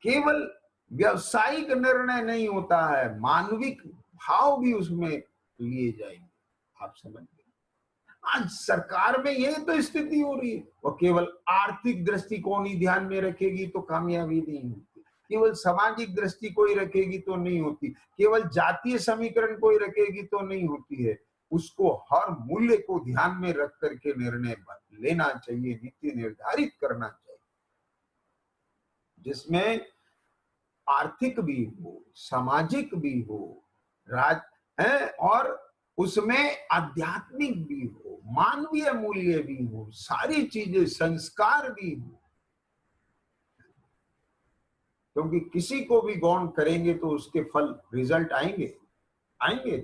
केवल व्यावसायिक निर्णय नहीं होता है, मानविक भाव भी उसमें लिए जाएंगे। आप समझ गए? आज सरकार में यही तो स्थिति हो रही है। और केवल आर्थिक दृष्टिकोण ही ध्यान में रखेगी तो कामयाबी नहीं होती, केवल सामाजिक दृष्टि कोई रखेगी तो नहीं होती, केवल जातीय समीकरण कोई रखेगी तो नहीं होती है। उसको हर मूल्य को ध्यान में रख करके निर्णय लेना चाहिए, नीति निर्धारित करना चाहिए, जिसमें आर्थिक भी हो, सामाजिक भी हो, राज है, और उसमें आध्यात्मिक भी हो, मानवीय मूल्य भी हो, सारी चीजें, संस्कार भी हो। क्योंकि किसी को भी गौण करेंगे तो उसके फल, रिजल्ट आएंगे, आएंगे।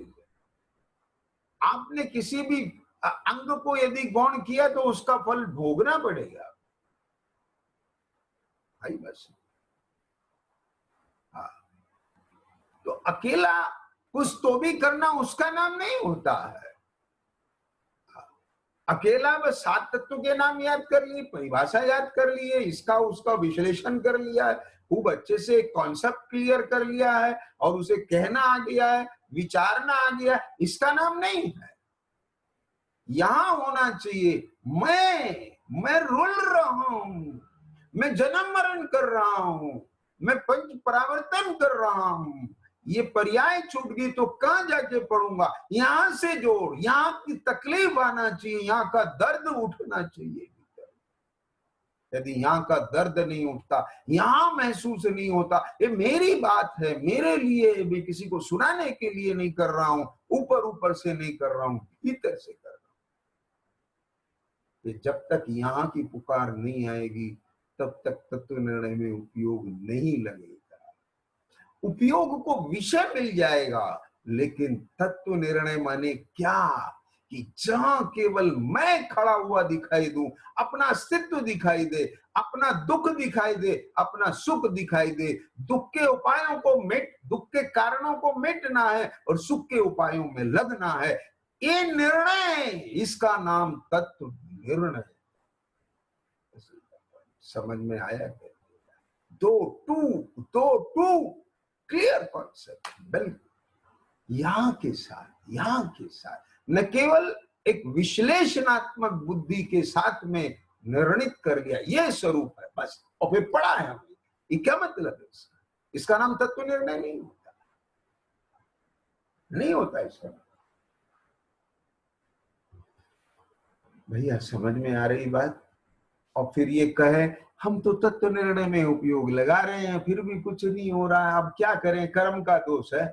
आपने किसी भी अंग को यदि गौण किया तो उसका फल भोगना पड़ेगा भाई, बस। हाँ, तो अकेला कुछ तो भी करना उसका नाम नहीं होता है। अकेला बस 7 तत्व के नाम याद कर लिए, परिभाषा याद कर लिए, इसका उसका विश्लेषण कर लिया है, खूब अच्छे से कॉन्सेप्ट क्लियर कर लिया है और उसे कहना आ गया है, विचारना आ गया, इसका नाम नहीं है। यहां होना चाहिए मैं रुल रहा हूं, मैं जन्म मरण कर रहा हूं, मैं पंच परावर्तन कर रहा हूं, ये पर्याय छूट गई तो कहां जाके पढ़ूंगा। यहां से जोड़, यहां की तकलीफ आना चाहिए, यहां का दर्द उठना चाहिए। यदि यहाँ का दर्द नहीं उठता, यहाँ महसूस नहीं होता, ये मेरी बात है, मेरे लिए, मैं किसी को सुनाने के लिए नहीं कर रहा हूं, ऊपर ऊपर से नहीं कर रहा हूं, भीतर से कर रहा हूं। जब तक यहाँ की पुकार नहीं आएगी तब तक तत्व निर्णय में उपयोग नहीं लगेगा। उपयोग को विषय मिल जाएगा, लेकिन तत्व निर्णय माने क्या कि जहां केवल मैं खड़ा हुआ दिखाई दूं, अपना अस्तित्व दिखाई दे, अपना दुख दिखाई दे, अपना सुख दिखाई दे, दुख के उपायों को दुख के कारणों को मिटना है और सुख के उपायों में लगना है। ये निर्णय, इसका नाम तत्व निर्णय। समझ में आया क्या? दो टू क्लियर कॉन्सेप्ट, बिल्कुल यहाँ के साथ न केवल एक विश्लेषणात्मक बुद्धि के साथ में निर्णित कर लिया, ये स्वरूप है बस, और फिर पढ़ा है हमें। ये क्या मतलब है इसका नाम तत्व निर्णय नहीं होता, नहीं होता इसका। भैया समझ में आ रही बात? और फिर ये कहे हम तो तत्व निर्णय में उपयोग लगा रहे हैं, फिर भी कुछ नहीं हो रहा है, अब क्या करें, कर्म का दोष है।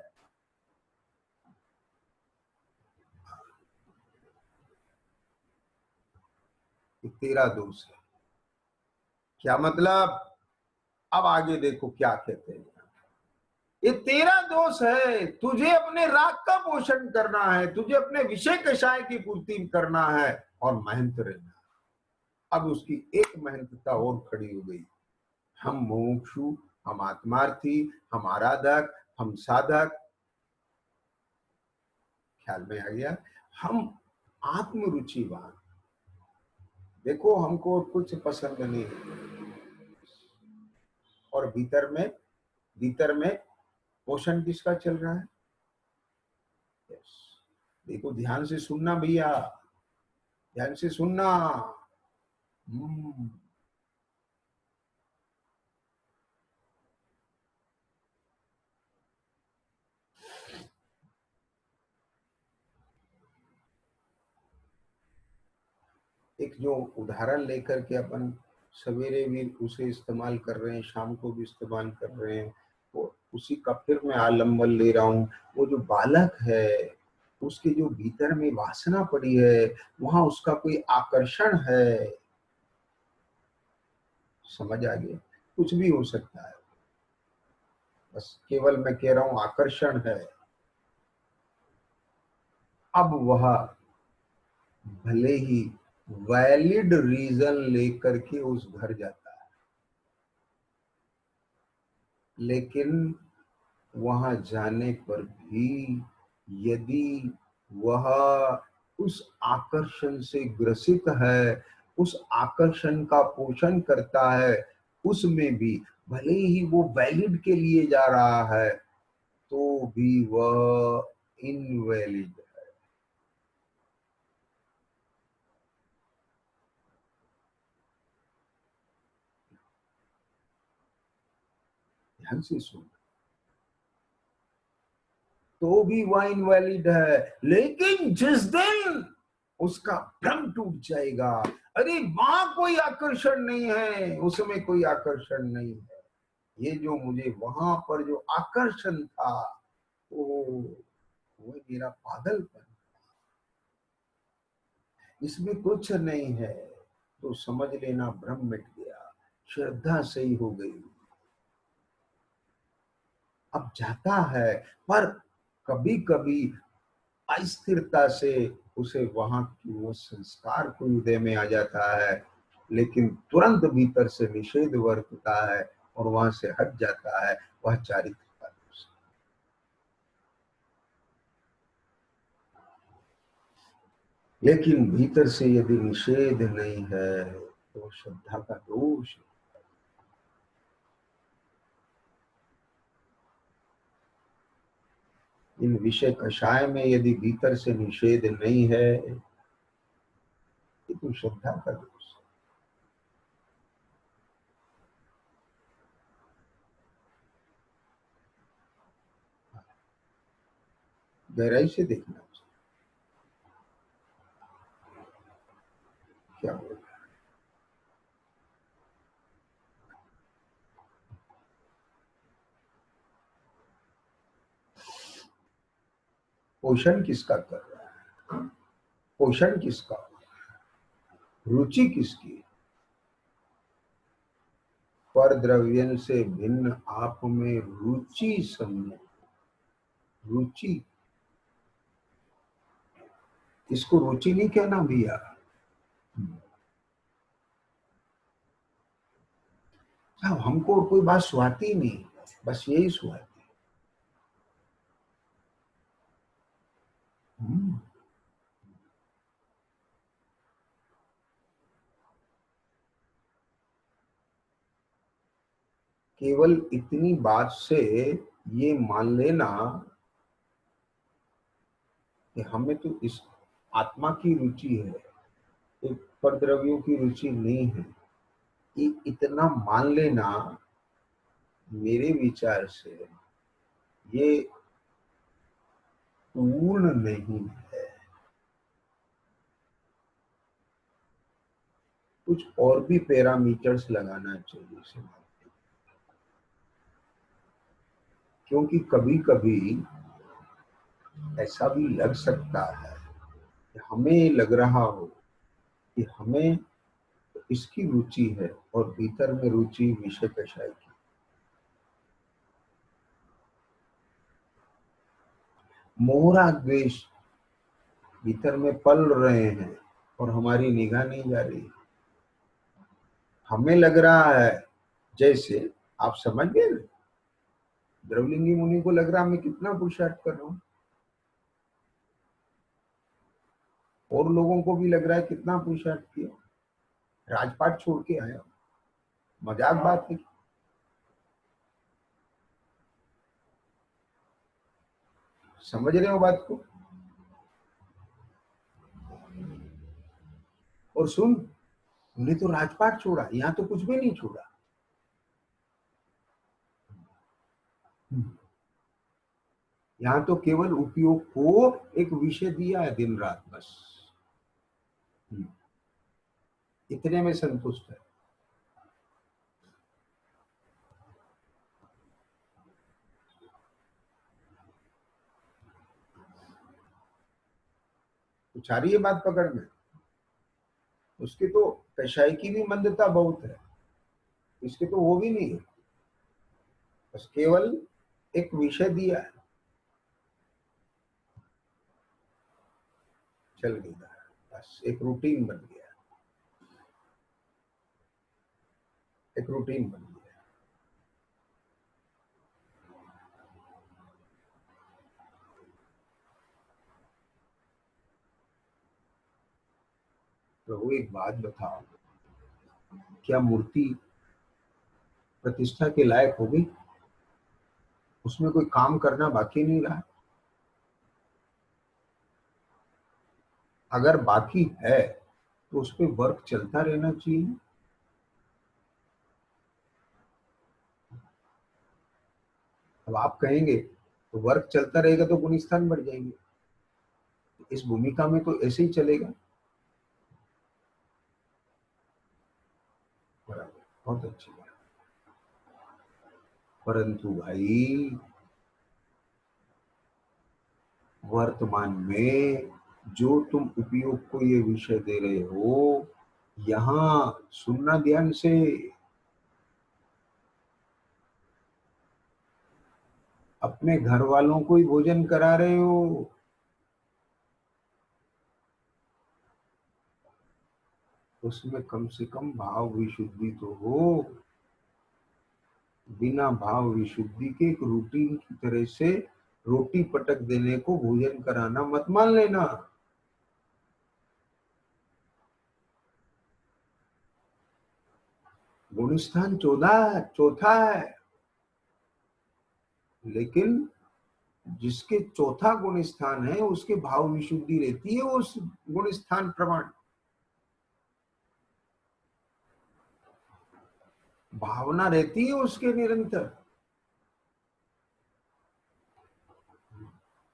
तेरा दोष है, क्या मतलब? अब आगे देखो क्या कहते हैं, ये तेरा दोष है, तुझे अपने राग का पोषण करना है, तुझे अपने विषय कषाय की पूर्ति करना है और मेहनत रहना। अब उसकी एक मेहनतता और खड़ी हो गई, हम मुमुक्षु, हम आत्मार्थी, हम आराधक, हम साधक, ख्याल में आ गया, हम आत्मरुचिवान। देखो हमको कुछ पसंद नहीं, और भीतर में पोषण किसका चल रहा है? देखो ध्यान से सुनना भैया, ध्यान से सुनना। एक जो उदाहरण लेकर के अपन सवेरे भी उसे इस्तेमाल कर रहे हैं, शाम को भी इस्तेमाल कर रहे हैं, वो उसी का फिर मैं आलम्बन ले रहा हूँ। वो जो बालक है, उसके जो भीतर में वासना पड़ी है, वहां उसका कोई आकर्षण है, समझ आ गया? कुछ भी हो सकता है, बस केवल मैं कह रहा हूं आकर्षण है। अब वह भले ही वैलिड रीजन लेकर के उस घर जाता है, लेकिन वहां जाने पर भी यदि वह उस आकर्षण से ग्रसित है, उस आकर्षण का पोषण करता है, उसमें भी भले ही वो वैलिड के लिए जा रहा है तो भी वह इनवैलिड है। ध्यान से सुन, तो भी वह इनवैलिड है। लेकिन जिस दिन उसका भ्रम टूट जाएगा, अरे वहां कोई आकर्षण नहीं है, उसमें कोई आकर्षण नहीं है, ये जो मुझे वहां पर जो आकर्षण था वो मेरा पागलपन, इसमें कुछ नहीं है, तो समझ लेना भ्रम मिट गया, श्रद्धा सही हो गई। अब जाता है, पर कभी कभी अस्थिरता से उसे वहां की वो संस्कार को हृदय में आ जाता है, लेकिन तुरंत भीतर से निषेध वर्तता है और वहां से हट जाता है। वह चारित्र का दोष है। लेकिन भीतर से यदि निषेध नहीं है तो श्रद्धा का दोष है। इन विषय कषाय में यदि भीतर से निषेध नहीं है, ये तो श्रद्धा का दोष है। गहराई से देखना चाहिए क्या होगा। पोषण किसका कर रहा है? पोषण किसका, रुचि किसकी? पर द्रव्यन से भिन्न आप में रुचि समझे। रुचि, इसको रुचि नहीं कहना भैया। साहब हमको और कोई बात सुहाती नहीं, बस यही सुहाती। हम्म। केवल इतनी बात से ये मान लेना कि हमें तो इस आत्मा की रुचि है, एक पर द्रव्यों की रुचि नहीं है, ये इतना मान लेना मेरे विचार से ये पूर्ण नहीं है। कुछ और भी पैरामीटर्स लगाना चाहिए इसे, क्योंकि कभी कभी ऐसा भी लग सकता है कि हमें लग रहा हो कि हमें इसकी रुचि है और भीतर में रुचि विषय कषाय की। मोहरा द्वेष भीतर में पल रहे हैं और हमारी निगाह नहीं जा रही। हमें लग रहा है जैसे, आप समझ गए ना, द्रवलिंगी मुनि को लग रहा मैं कितना पुरुषार्थ कर रहा हूँ, और लोगों को भी लग रहा है कितना पुरुषार्थ किया, राजपाट छोड़ के आया। मजाक बात है। समझ रहे हो बात को? और सुन, उन्हें तो राजपाट छोड़ा, यहाँ तो कुछ भी नहीं छोड़ा। यहाँ तो केवल उपयोग को एक विषय दिया है दिन रात, बस इतने में संतुष्ट है। कुछ आ रही है बात पकड़ में? उसकी तो कषाय की भी मंदता बहुत है, इसके तो वो भी नहीं है, बस केवल एक विषय दिया है, चल गया, बस एक रूटीन बन गया, एक रूटीन बन गया। प्रभु एक बात बताओ, क्या मूर्ति प्रतिष्ठा के लायक हो गई? उसमें कोई काम करना बाकी नहीं रहा? अगर बाकी है तो उस पर वर्क चलता रहना चाहिए। अब आप कहेंगे तो वर्क चलता रहेगा तो गुण स्थान बढ़ जाएंगे, इस भूमिका में तो ऐसे ही चलेगा। बराबर, बहुत अच्छी बात। परंतु भाई वर्तमान में जो तुम उपयोग को ये विषय दे रहे हो, यहाँ सुनना ध्यान से। अपने घर वालों को ही भोजन करा रहे हो, उसमें कम से कम भाव विशुद्धि तो हो। बिना भाव विशुद्धि के एक रूटीन की तरह से रोटी पटक देने को भोजन कराना मत मान लेना। गुणस्थान चौथा है, लेकिन जिसके चौथा गुण स्थान है उसके भाव विशुद्धि रहती है उस गुण स्थान प्रमाण। भावना रहती है उसके निरंतर।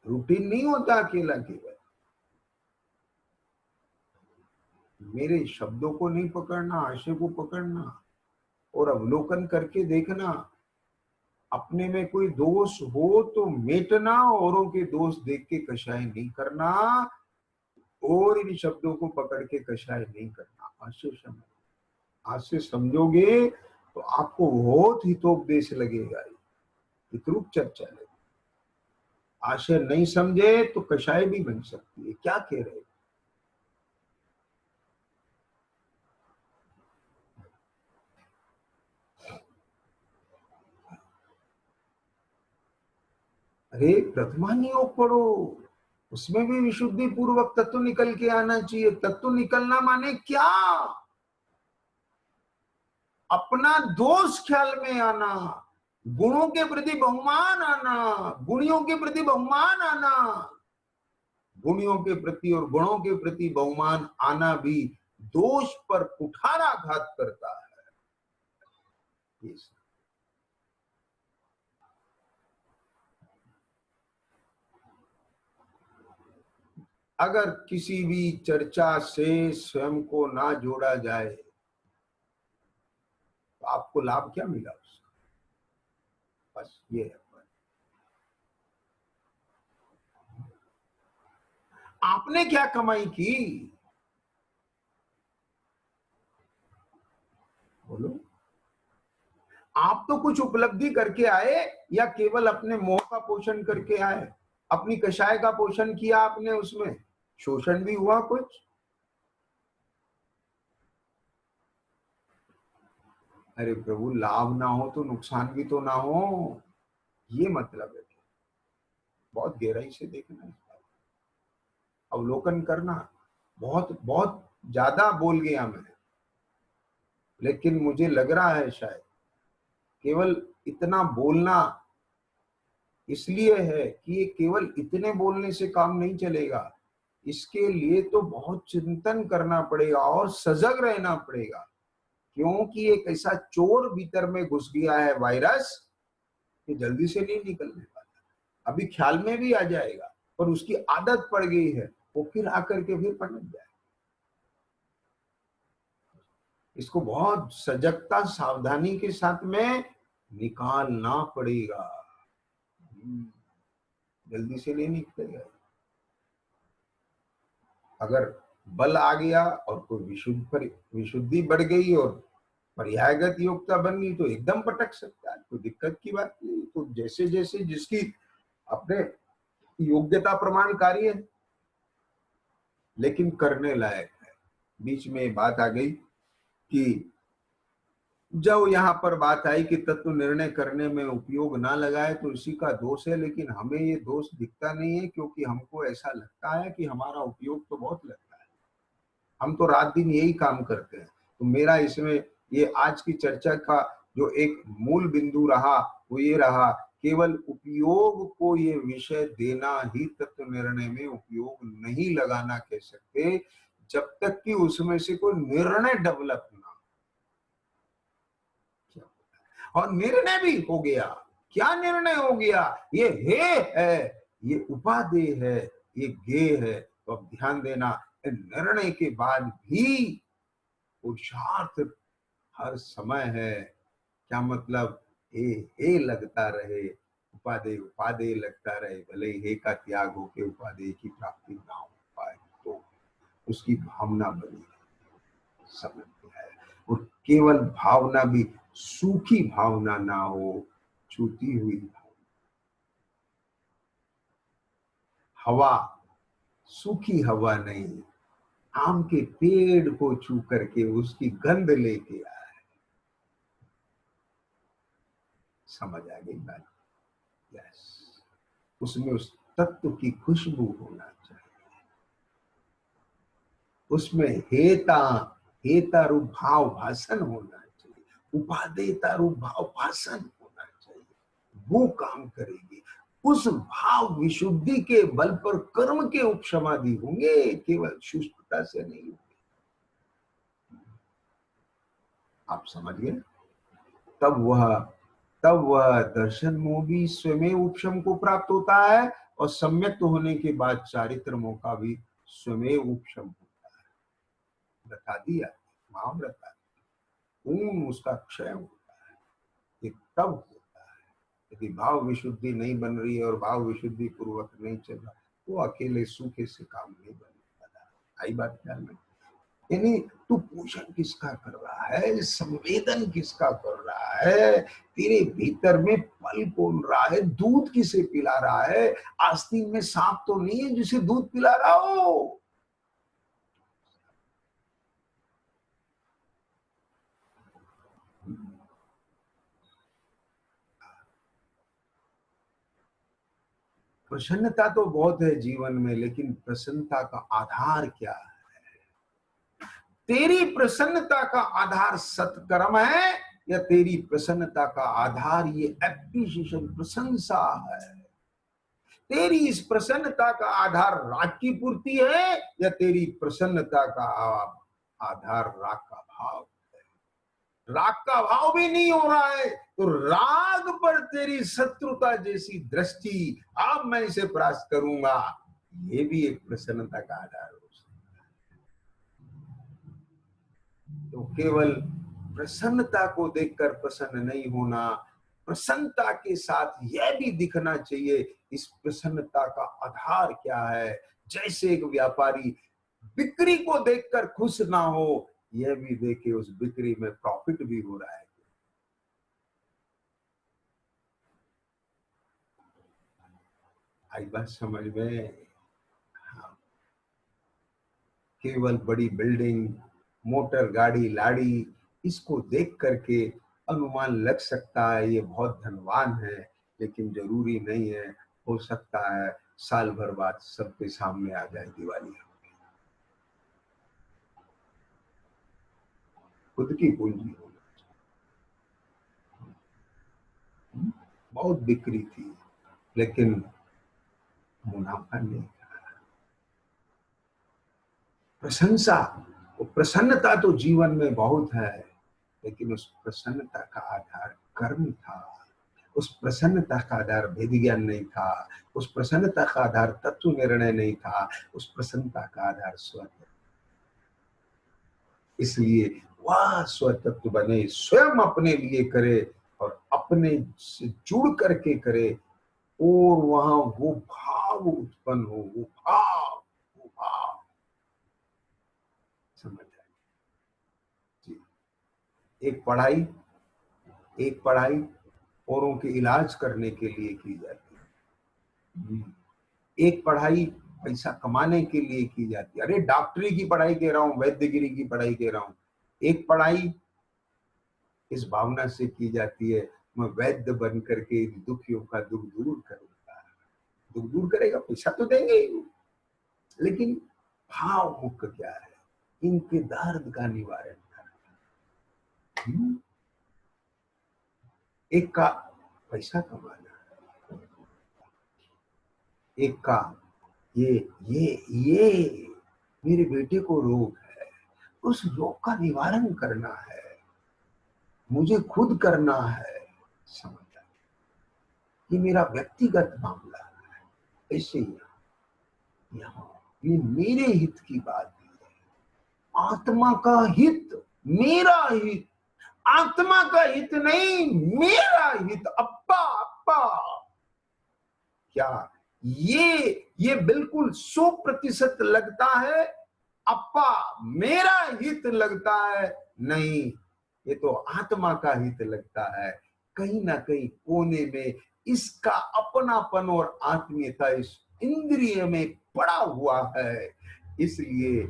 रूटीन नहीं होता अकेला केवल। मेरे शब्दों को नहीं पकड़ना, आशय को पकड़ना और अवलोकन करके देखना। अपने में कोई दोष हो तो मेटना, औरों के दोष देख के कषाय नहीं करना और इन शब्दों को पकड़ के कषाय नहीं करना। आज से समझोगे तो आपको बहुत हितोपदेश लगेगा, हितरूप चर्चा लगेगी। आशय नहीं समझे तो कषाय भी बन सकती है। क्या कह रहे? अरे प्रथमान योग पढ़ो, उसमें भी विशुद्धि पूर्वक तत्व निकल के आना चाहिए। तत्व निकलना माने क्या? अपना दोष ख्याल में आना, गुणों के प्रति बहुमान आना, गुणियों के प्रति बहुमान आना। गुणियों के प्रति और गुणों के प्रति बहुमान आना भी दोष पर कुठाराघात करता है। अगर किसी भी चर्चा से स्वयं को ना जोड़ा जाए तो आपको लाभ क्या मिला उसका? बस ये है। आपने क्या कमाई की? बोलो। आप तो कुछ उपलब्धि करके आए या केवल अपने मोह का पोषण करके आए? अपनी कषाय का पोषण किया आपने, उसमें शोषण भी हुआ कुछ? अरे प्रभु, लाभ ना हो तो नुकसान भी तो ना हो, ये मतलब है। बहुत गहराई से देखना, अवलोकन करना। बहुत बहुत ज्यादा बोल गया मैं, लेकिन मुझे लग रहा है शायद केवल इतना बोलना इसलिए है कि ये केवल इतने बोलने से काम नहीं चलेगा। इसके लिए तो बहुत चिंतन करना पड़ेगा और सजग रहना पड़ेगा, क्योंकि एक ऐसा चोर भीतर में घुस गया है वायरस कि जल्दी से नहीं निकलने वाला। अभी ख्याल में भी आ जाएगा पर उसकी आदत पड़ गई है, वो फिर आकर के फिर पनप जाए। इसको बहुत सजगता सावधानी के साथ में निकालना पड़ेगा। जल्दी से नहीं निकलेगा। अगर बल आ गया और कोई विशुद्धि बढ़ गई और पर्यायगत योग्यता बन गई तो एकदम पटक सकता है, कोई दिक्कत की बात नहीं। तो जैसे जैसे जिसकी अपने योग्यता प्रमाणकारी है, लेकिन करने लायक है। बीच में बात आ गई कि जब यहाँ पर बात आई कि तत्व निर्णय करने में उपयोग ना लगाए तो इसी का दोष है, लेकिन हमें ये दोष दिखता नहीं है, क्योंकि हमको ऐसा लगता है कि हमारा उपयोग तो बहुत लगता है, हम तो रात दिन यही काम करते हैं। तो मेरा इसमें ये आज की चर्चा का जो एक मूल बिंदु रहा वो ये रहा, केवल उपयोग को ये विषय देना ही तत्व निर्णय में उपयोग नहीं लगाना कह सकते, जब तक कि उसमें से कोई निर्णय डेवलप ना। और निर्णय भी हो गया। क्या निर्णय हो गया? ये है, ये उपादेय है, ये ज्ञेय है। तो अब ध्यान देना, निर्णय के बाद भी पुरुषार्थ हर समय है। क्या मतलब? हे लगता रहे, उपादेय उपादेय लगता रहे, भले हे का त्याग हो के उपादेय की प्राप्ति ना हो पाए। उसकी भावना बनी समझ है। और केवल भावना भी सूखी भावना ना हो, छूती हुई भावना। हवा सूखी हवा नहीं, आम के पेड़ को छू करके उसकी गंध लेके आए। समझ आ गई बात? यस, उसमें उस तत्व की खुशबू होना चाहिए, उसमें हेता हेता रूप भाव भाषण होना चाहिए, उपादेयता रूप भाव भाषण होना चाहिए। वो काम करेगी। उस भाव विशुद्धि के बल पर कर्म के उपशमादि होंगे, केवल शुष्कता से नहीं होंगे। आप समझ गए? तब वह दर्शन मोह भी स्वयं उपशम को प्राप्त होता है, और सम्यक्त होने के बाद चारित्र मोह का भी स्वयं उपशम होता है। बता दिया महाव्रता, पूर्ण उसका क्षय होता है। ये तब होता है यदि भाव विशुद्धि नहीं बन रही है और भाव विशुद्धि पूर्वक नहीं चल रहा, वो अकेले सूखे से काम नहीं बनेगा। आई बात ख्याल में? यानी तू पूजन किसका कर रहा है, संवेदन किसका कर रहा है, तेरे भीतर में पल कौन रहा है, दूध किसे पिला रहा है? आस्तीन में सांप तो नहीं है जिसे दूध पिला रहा हो। प्रसन्नता तो बहुत है जीवन में, लेकिन प्रसन्नता का आधार क्या है? तेरी प्रसन्नता का आधार सत्कर्म है, या तेरी प्रसन्नता का आधार ये एप्रिसिएशन, प्रशंसा है? तेरी इस प्रसन्नता का आधार राग की पूर्ति है, या तेरी प्रसन्नता का आधार राग का भाव? राग का भाव भी नहीं हो रहा है तो राग पर तेरी शत्रुता जैसी दृष्टि, अब मैं इसे परास्त करूंगा, ये भी एक प्रसन्नता का आधार हो सकता है। तो केवल प्रसन्नता को देखकर प्रसन्न नहीं होना, प्रसन्नता के साथ यह भी दिखना चाहिए इस प्रसन्नता का आधार क्या है। जैसे एक व्यापारी बिक्री को देखकर खुश ना हो, यह भी देखे उस बिक्री में प्रॉफिट भी हो रहा है। आई बात समझ में? हाँ। केवल बड़ी बिल्डिंग, मोटर गाड़ी लाड़ी, इसको देख करके अनुमान लग सकता है ये बहुत धनवान है, लेकिन जरूरी नहीं है। हो सकता है साल भर बाद सबके सामने आ जाए दिवाली। खुद की पूंजी होना चाहिए। बहुत बिक्री थी लेकिन मुनाफा नहीं। प्रशंसा, वो प्रसन्नता तो जीवन में बहुत है, लेकिन उस प्रसन्नता का आधार कर्म था, उस प्रसन्नता का आधार भेद ज्ञान नहीं था, उस प्रसन्नता का आधार तत्व निर्णय नहीं था, उस प्रसन्नता का आधार स्वतत्व। इसलिए वह स्वतत्व बने, स्वयं अपने लिए करे और अपने से जुड़ करके करे, और वहां वो भाव उत्पन्न हो, वो भाव समझ आए जी। एक पढ़ाई औरों के इलाज करने के लिए की जाती है, एक पढ़ाई पैसा कमाने के लिए की जाती है। अरे डॉक्टरी की पढ़ाई कह रहा हूँ, वैद्यगिरी की पढ़ाई कह रहा हूँ। एक पढ़ाई इस भावना से की जाती है, मैं वैद्य बन करके दुखियों का दुख दूर करूंगा। दुख दूर करेगा, पैसा तो देंगे ही, लेकिन भाव मुख्य क्या है? इनके दर्द का निवारण करना। एक का पैसा कमाना, एक का ये मेरे बेटे को रोग है, उस रोग का निवारण करना है, मुझे खुद करना है। समझ, ये मेरा व्यक्तिगत मामला है। ऐसे ही यहाँ ये मेरे हित की बात है, आत्मा का हित, मेरा हित, आत्मा का हित नहीं, मेरा हित। अप्पा अप्पा, क्या ये बिल्कुल 100% लगता है अप्पा मेरा हित लगता है, नहीं, ये तो आत्मा का हित लगता है। कहीं ना कहीं कोने में इसका अपनापन और आत्मीयता इस इंद्रिय में पड़ा हुआ है। इसलिए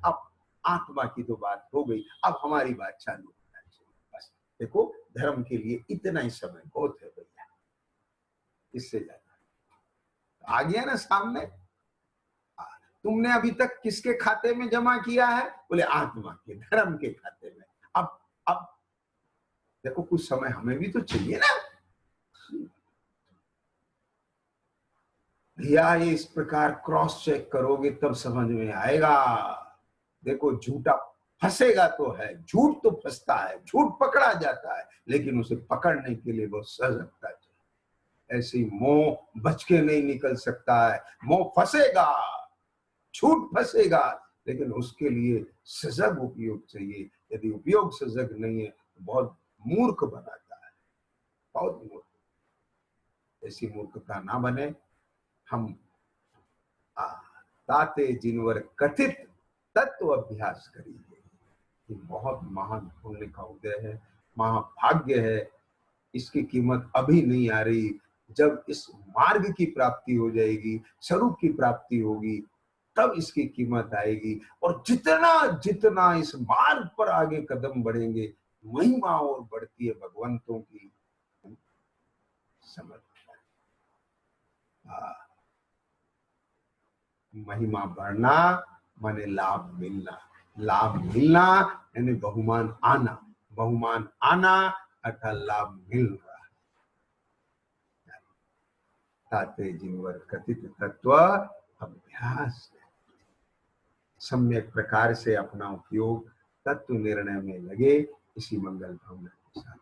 अब आत्मा की तो बात हो गई, अब हमारी बात चालू होना चाहिए। बस देखो, धर्म के लिए इतना ही समय बहुत है भैया, इससे ज्यादा आ गया ना सामने। तुमने अभी तक किसके खाते में जमा किया है? बोले आत्मा के, धर्म के खाते में। अब देखो, कुछ समय हमें भी तो चाहिए ना भैया। ये इस प्रकार क्रॉस चेक करोगे तब समझ में आएगा। देखो, झूठा फंसेगा तो है, झूठ तो फंसता है, झूठ पकड़ा जाता है, लेकिन उसे पकड़ने के लिए बहुत सजगता चाहिए। ऐसी मोह बच के नहीं निकल सकता है। मोह फंसेगा, झूठ फंसेगा, लेकिन उसके लिए सजग उपयोग चाहिए। यदि उपयोग सजग नहीं है तो बहुत मूर्ख बनाता है, बहुत मूर्ख। ऐसी मूर्खता ना बने। हम ताते जिनवर कथित तत्व अभ्यास करेंगे। ये बहुत महान पुण्य का उदय है, महाभाग्य है। इसकी कीमत अभी नहीं आ रही। जब इस मार्ग की प्राप्ति हो जाएगी, स्वरूप की प्राप्ति होगी, तब इसकी कीमत आएगी। और जितना जितना इस मार्ग पर आगे कदम बढ़ेंगे, महिमा और बढ़ती है भगवंतों की। समझ महिमा बढ़ना माने लाभ मिलना, लाभ मिलना यानी बहुमान आना, बहुमान आना अर्थात लाभ मिल रहा है। ताते जिनवर कथित तत्व अभ्यास, सम्यक प्रकार से अपना उपयोग तत्व निर्णय में लगे, इसी मंगल भावना के साथ।